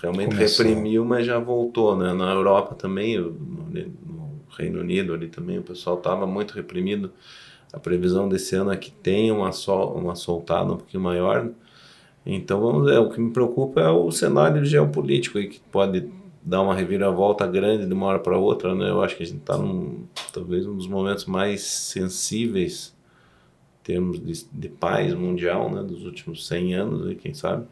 Speaker 2: realmente reprimiu, mas já voltou, né? Na Europa também, no Reino Unido ali também, o pessoal estava muito reprimido. A previsão desse ano é que tem uma soltada um pouquinho maior. Então vamos ver, o que me preocupa é o cenário geopolítico aí, que pode dar uma reviravolta grande de uma hora para outra, né? Eu acho que a gente está talvez um dos momentos mais sensíveis em termos de paz mundial, né? Dos últimos 100 anos, aí, quem sabe.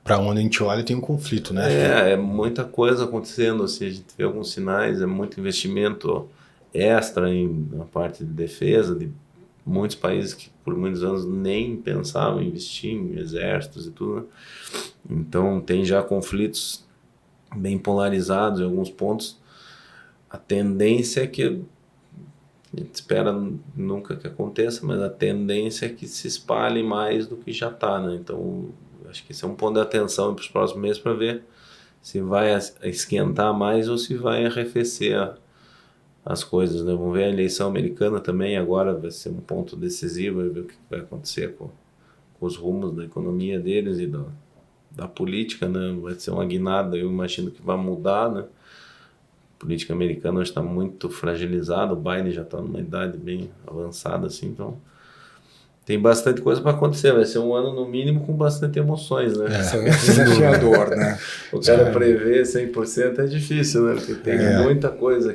Speaker 1: Para onde a gente olha tem um conflito, né?
Speaker 2: É muita coisa acontecendo, assim, a gente vê alguns sinais, é muito investimento extra na parte de defesa, de muitos países que por muitos anos nem pensavam em investir em exércitos e tudo, né? Então tem já conflitos bem polarizados em alguns pontos. A tendência é que, a gente espera nunca que aconteça, mas a tendência é que se espalhe mais do que já está, né? Então acho que esse é um ponto de atenção para os próximos meses, para ver se vai esquentar mais ou se vai arrefecer as coisas, né? Vamos ver a eleição americana também, agora vai ser um ponto decisivo, ver o que vai acontecer com os rumos da economia deles e da política, né? Vai ser uma guinada, eu imagino que vai mudar, né? A política americana hoje está muito fragilizada, o Biden já está numa idade bem avançada, assim, então tem bastante coisa para acontecer. Vai ser um ano, no mínimo, com bastante emoções, né?
Speaker 3: Isso é desafiador, né?
Speaker 2: O cara prever 100% é difícil, né? Porque tem muita coisa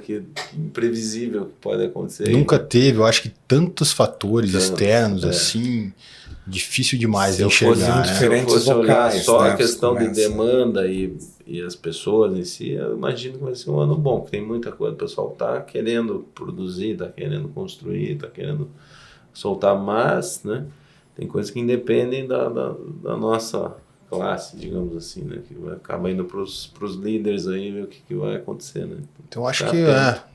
Speaker 2: imprevisível que pode acontecer.
Speaker 1: Nunca teve, eu acho que tantos fatores externos, assim, difícil demais de enxergar.
Speaker 2: Se eu fosse olhar só a questão de demanda e as pessoas em si, eu imagino que vai ser um ano bom, porque tem muita coisa. O pessoal está querendo produzir, está querendo construir, está querendo soltar, mas, né, tem coisas que independem da nossa classe, digamos assim, né, que vai acabar indo para os líderes aí, ver o que vai acontecer, né.
Speaker 1: Então acho que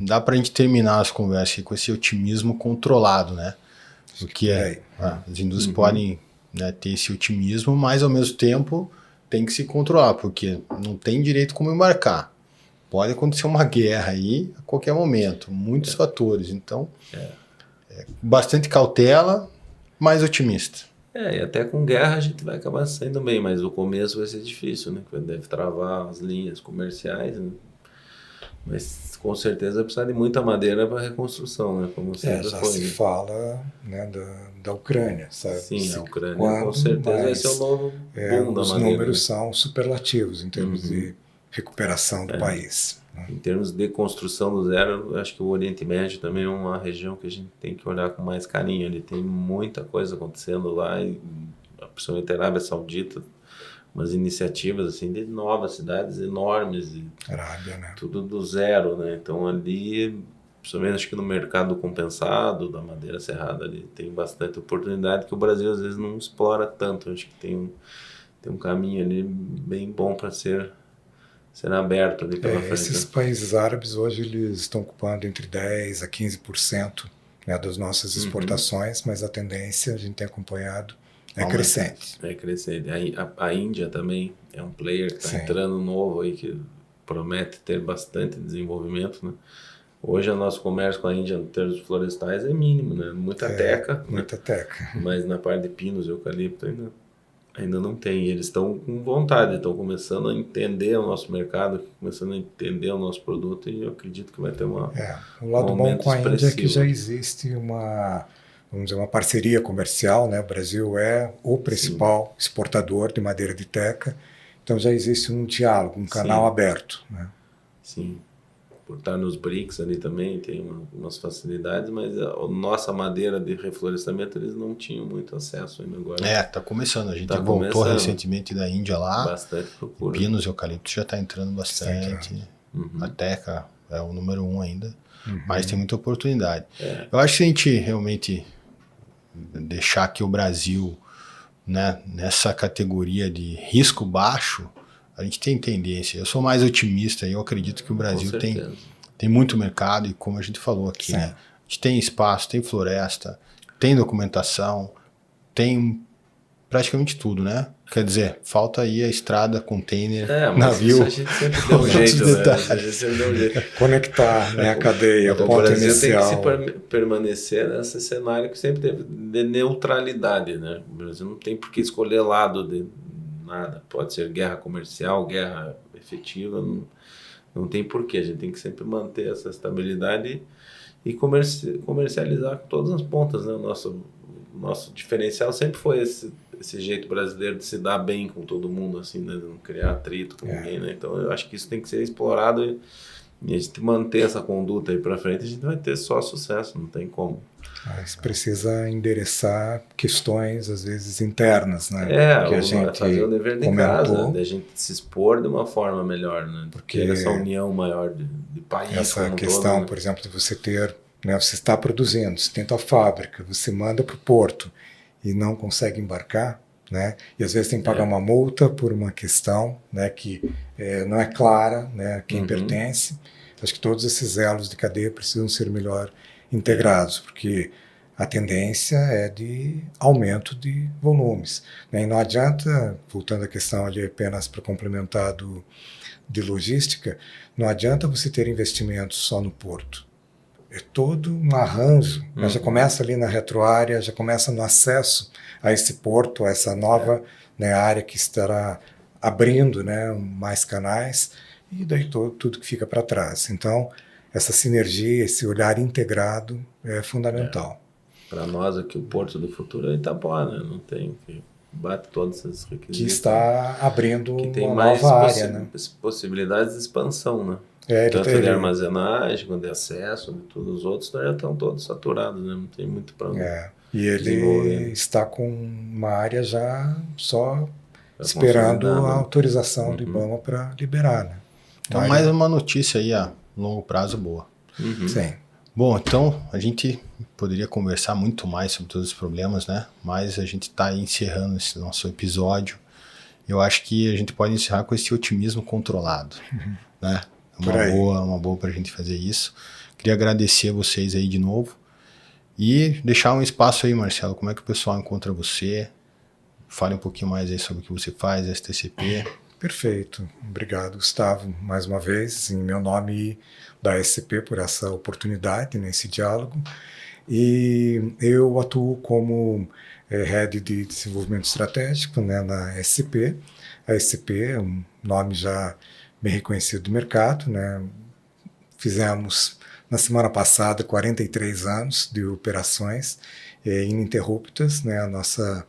Speaker 1: dá para a gente terminar as conversas com esse otimismo controlado, né, porque as indústrias podem, né, ter esse otimismo, mas ao mesmo tempo tem que se controlar, porque não tem direito como embarcar. Pode acontecer uma guerra aí a qualquer momento, muitos fatores, então bastante cautela, mais otimista.
Speaker 2: E até com guerra a gente vai acabar saindo bem, mas o começo vai ser difícil, né? Deve travar as linhas comerciais, né? Mas com certeza vai precisar de muita madeira para reconstrução, né? Como sempre
Speaker 3: Já
Speaker 2: foi.
Speaker 3: se
Speaker 2: Né?
Speaker 3: fala, né, da Ucrânia, sabe?
Speaker 2: Sim, a Ucrânia
Speaker 3: Quando,
Speaker 2: com certeza vai ser o
Speaker 3: mas,
Speaker 2: novo boom da
Speaker 3: os
Speaker 2: madeira.
Speaker 3: números
Speaker 2: Né?
Speaker 3: são superlativos em termos de recuperação do país. Né?
Speaker 2: Em termos de construção do zero, eu acho que o Oriente Médio também é uma região que a gente tem que olhar com mais carinho. Ele tem muita coisa acontecendo lá, e principalmente a Arábia Saudita, umas iniciativas assim de novas cidades enormes, e
Speaker 3: Arábia, né?
Speaker 2: tudo do zero, né? Então ali, principalmente acho que no mercado compensado da madeira serrada, ali tem bastante oportunidade que o Brasil às vezes não explora tanto. Acho que tem um caminho ali bem bom para ser aberto ali pela frente.
Speaker 3: Esses países árabes hoje eles estão ocupando entre 10% a 15%, né, das nossas exportações, mas a tendência, a gente tem acompanhado, é crescente.
Speaker 2: É crescente. A Índia também é um player que está entrando novo aí, que promete ter bastante desenvolvimento, né? Hoje o nosso comércio com a Índia em termos florestais é mínimo, né? Muita teca.
Speaker 3: Muita teca.
Speaker 2: Mas na parte de pinos e eucalipto ainda não tem. Eles estão com vontade, estão começando a entender o nosso mercado, começando a entender o nosso produto, e eu acredito que vai ter o
Speaker 3: lado bom com a Índia é que já existe vamos dizer, uma parceria comercial, né? O Brasil é o principal exportador de madeira de teca, então já existe um diálogo, um canal aberto, né?
Speaker 2: Sim. Por estar nos BRICS ali também tem umas facilidades, mas a nossa madeira de reflorestamento eles não tinham muito acesso ainda agora.
Speaker 1: Tá começando. A gente voltou recentemente da Índia lá.
Speaker 2: Bastante procura.
Speaker 1: Pinos e eucalipto já está entrando bastante. A teca é o número 1 ainda, mas tem muita oportunidade. Eu acho que se a gente realmente deixar que o Brasil, né, nessa categoria de risco baixo, a gente tem tendência. Eu sou mais otimista e eu acredito que o Brasil tem muito mercado, e como a gente falou aqui, né, a gente tem espaço, tem floresta, tem documentação, tem praticamente tudo, né? Quer dizer, falta aí a estrada, container, navio.
Speaker 2: Isso a gente sempre deu um jeito, né? A gente sempre deu um jeito.
Speaker 3: Conectar, né, a cadeia, o ponto inicial.
Speaker 2: O Brasil tem que permanecer nesse cenário que sempre teve de neutralidade, né? O Brasil não tem por que escolher lado de nada. Pode ser guerra comercial, guerra efetiva, não tem porquê. A gente tem que sempre manter essa estabilidade e comercializar com todas as pontas, né? O nosso diferencial sempre foi esse jeito brasileiro de se dar bem com todo mundo, assim, né? De não criar atrito com ninguém, né? Então eu acho que isso tem que ser explorado, e a gente manter essa conduta aí para frente, a gente vai ter só sucesso, não tem como.
Speaker 3: Mas precisa endereçar questões, às vezes, internas, né?
Speaker 2: Que a gente fazer o dever de casa, da gente se expor de uma forma melhor, né? Porque essa união maior de país.
Speaker 3: Essa questão, todo, né? Por exemplo, de você ter, né, você está produzindo, você tem tua fábrica, você manda para o porto e não consegue embarcar, né? E às vezes tem que pagar uma multa por uma questão, né, que não é clara, né, a quem pertence. Acho que todos esses elos de cadeia precisam ser melhor integrados, porque a tendência é de aumento de volumes, né? E não adianta, voltando à questão ali apenas para complementar de logística, não adianta você ter investimentos só no porto. É todo um arranjo, né? Já começa ali na retroárea, já começa no acesso a esse porto, a essa nova, né, área que estará abrindo, né, mais canais, e daí tudo que fica para trás. Então, essa sinergia, esse olhar integrado é fundamental.
Speaker 2: Para nós aqui, o Porto do Futuro é Itapuá, né? Não tem que bate todos esses requisitos.
Speaker 3: Que está abrindo
Speaker 2: que tem
Speaker 3: uma
Speaker 2: mais
Speaker 3: nova área, né?
Speaker 2: possibilidades de expansão, né? Tanto de armazenagem, quanto de acesso, de todos os outros, já estão todos saturados, né? Não tem muito para
Speaker 3: e ele está com uma área já só esperando a autorização do IBAMA para liberar, né?
Speaker 1: Então, mais uma notícia aí a longo prazo boa.
Speaker 3: Sim.
Speaker 1: Bom, então a gente poderia conversar muito mais sobre todos os problemas, né? Mas a gente está encerrando esse nosso episódio. Eu acho que a gente pode encerrar com esse otimismo controlado, né? Uma boa para a gente fazer isso. Queria agradecer a vocês aí de novo e deixar um espaço aí, Marcelo. Como é que o pessoal encontra você? Fale um pouquinho mais aí sobre o que você faz, STCP.
Speaker 3: Perfeito. Obrigado, Gustavo, mais uma vez, em meu nome da SCP, por essa oportunidade nesse diálogo. E eu atuo como Head de Desenvolvimento Estratégico, né, na SCP. A SCP é um nome já bem reconhecido do mercado, né? Fizemos, na semana passada, 43 anos de operações ininterruptas, né? A nossa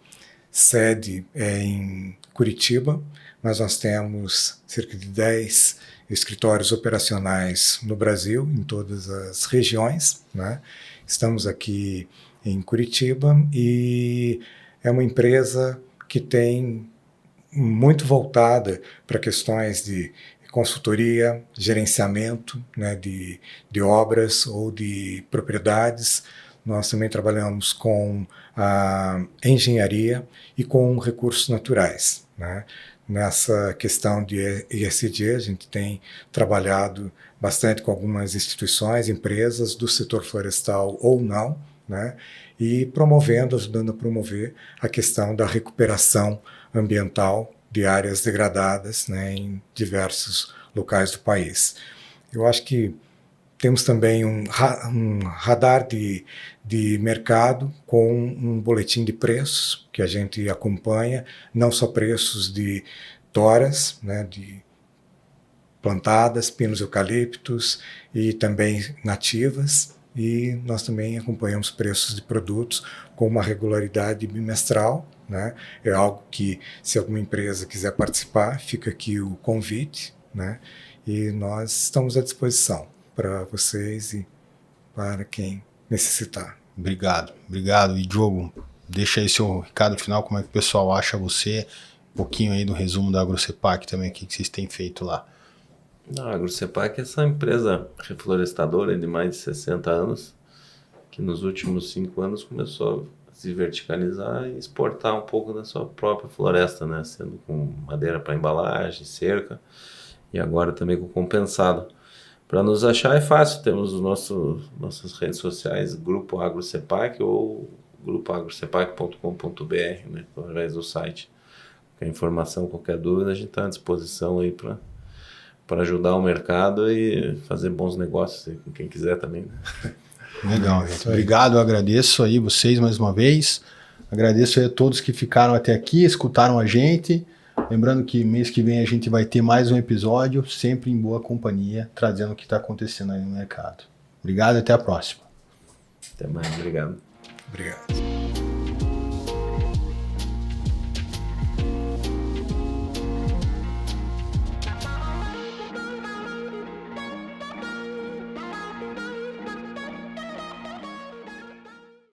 Speaker 3: sede é em Curitiba, mas nós temos cerca de 10 escritórios operacionais no Brasil, em todas as regiões, né? Estamos aqui em Curitiba e é uma empresa que tem muito voltada para questões de consultoria, gerenciamento, né, de obras ou de propriedades. Nós também trabalhamos com a engenharia e com recursos naturais, né? Nessa questão de ESG, a gente tem trabalhado bastante com algumas instituições, empresas do setor florestal ou não, né? E promovendo, ajudando a promover a questão da recuperação ambiental de áreas degradadas, né, em diversos locais do país. Eu acho que temos também um radar de mercado com um boletim de preços que a gente acompanha, não só preços de toras, né, de plantadas, pinos eucaliptos e também nativas, e nós também acompanhamos preços de produtos com uma regularidade bimestral, né? É algo que, se alguma empresa quiser participar, fica aqui o convite, né? E nós estamos à disposição para vocês e para quem necessitar.
Speaker 1: Obrigado. E Diogo, deixa aí seu recado final, como é que o pessoal acha você, um pouquinho aí do resumo da AgroCepac também, o que vocês têm feito lá.
Speaker 2: A AgroCepac é essa empresa reflorestadora de mais de 60 anos, que nos últimos 5 anos começou a se verticalizar e exportar um pouco da sua própria floresta, né? Sendo com madeira para embalagem, cerca e agora também com compensado. Para nos achar é fácil, temos nossas redes sociais, Grupo AgroCepac ou grupoagrocepac.com.br, né? Através do site. Qualquer informação, qualquer dúvida, a gente está à disposição aí para ajudar o mercado e fazer bons negócios com quem quiser também, né?
Speaker 1: Legal, gente. Obrigado, eu agradeço aí vocês mais uma vez. Agradeço aí a todos que ficaram até aqui, escutaram a gente. Lembrando que mês que vem a gente vai ter mais um episódio, sempre em boa companhia, trazendo o que está acontecendo aí no mercado. Obrigado e até a próxima.
Speaker 2: Até mais, obrigado.
Speaker 3: Obrigado.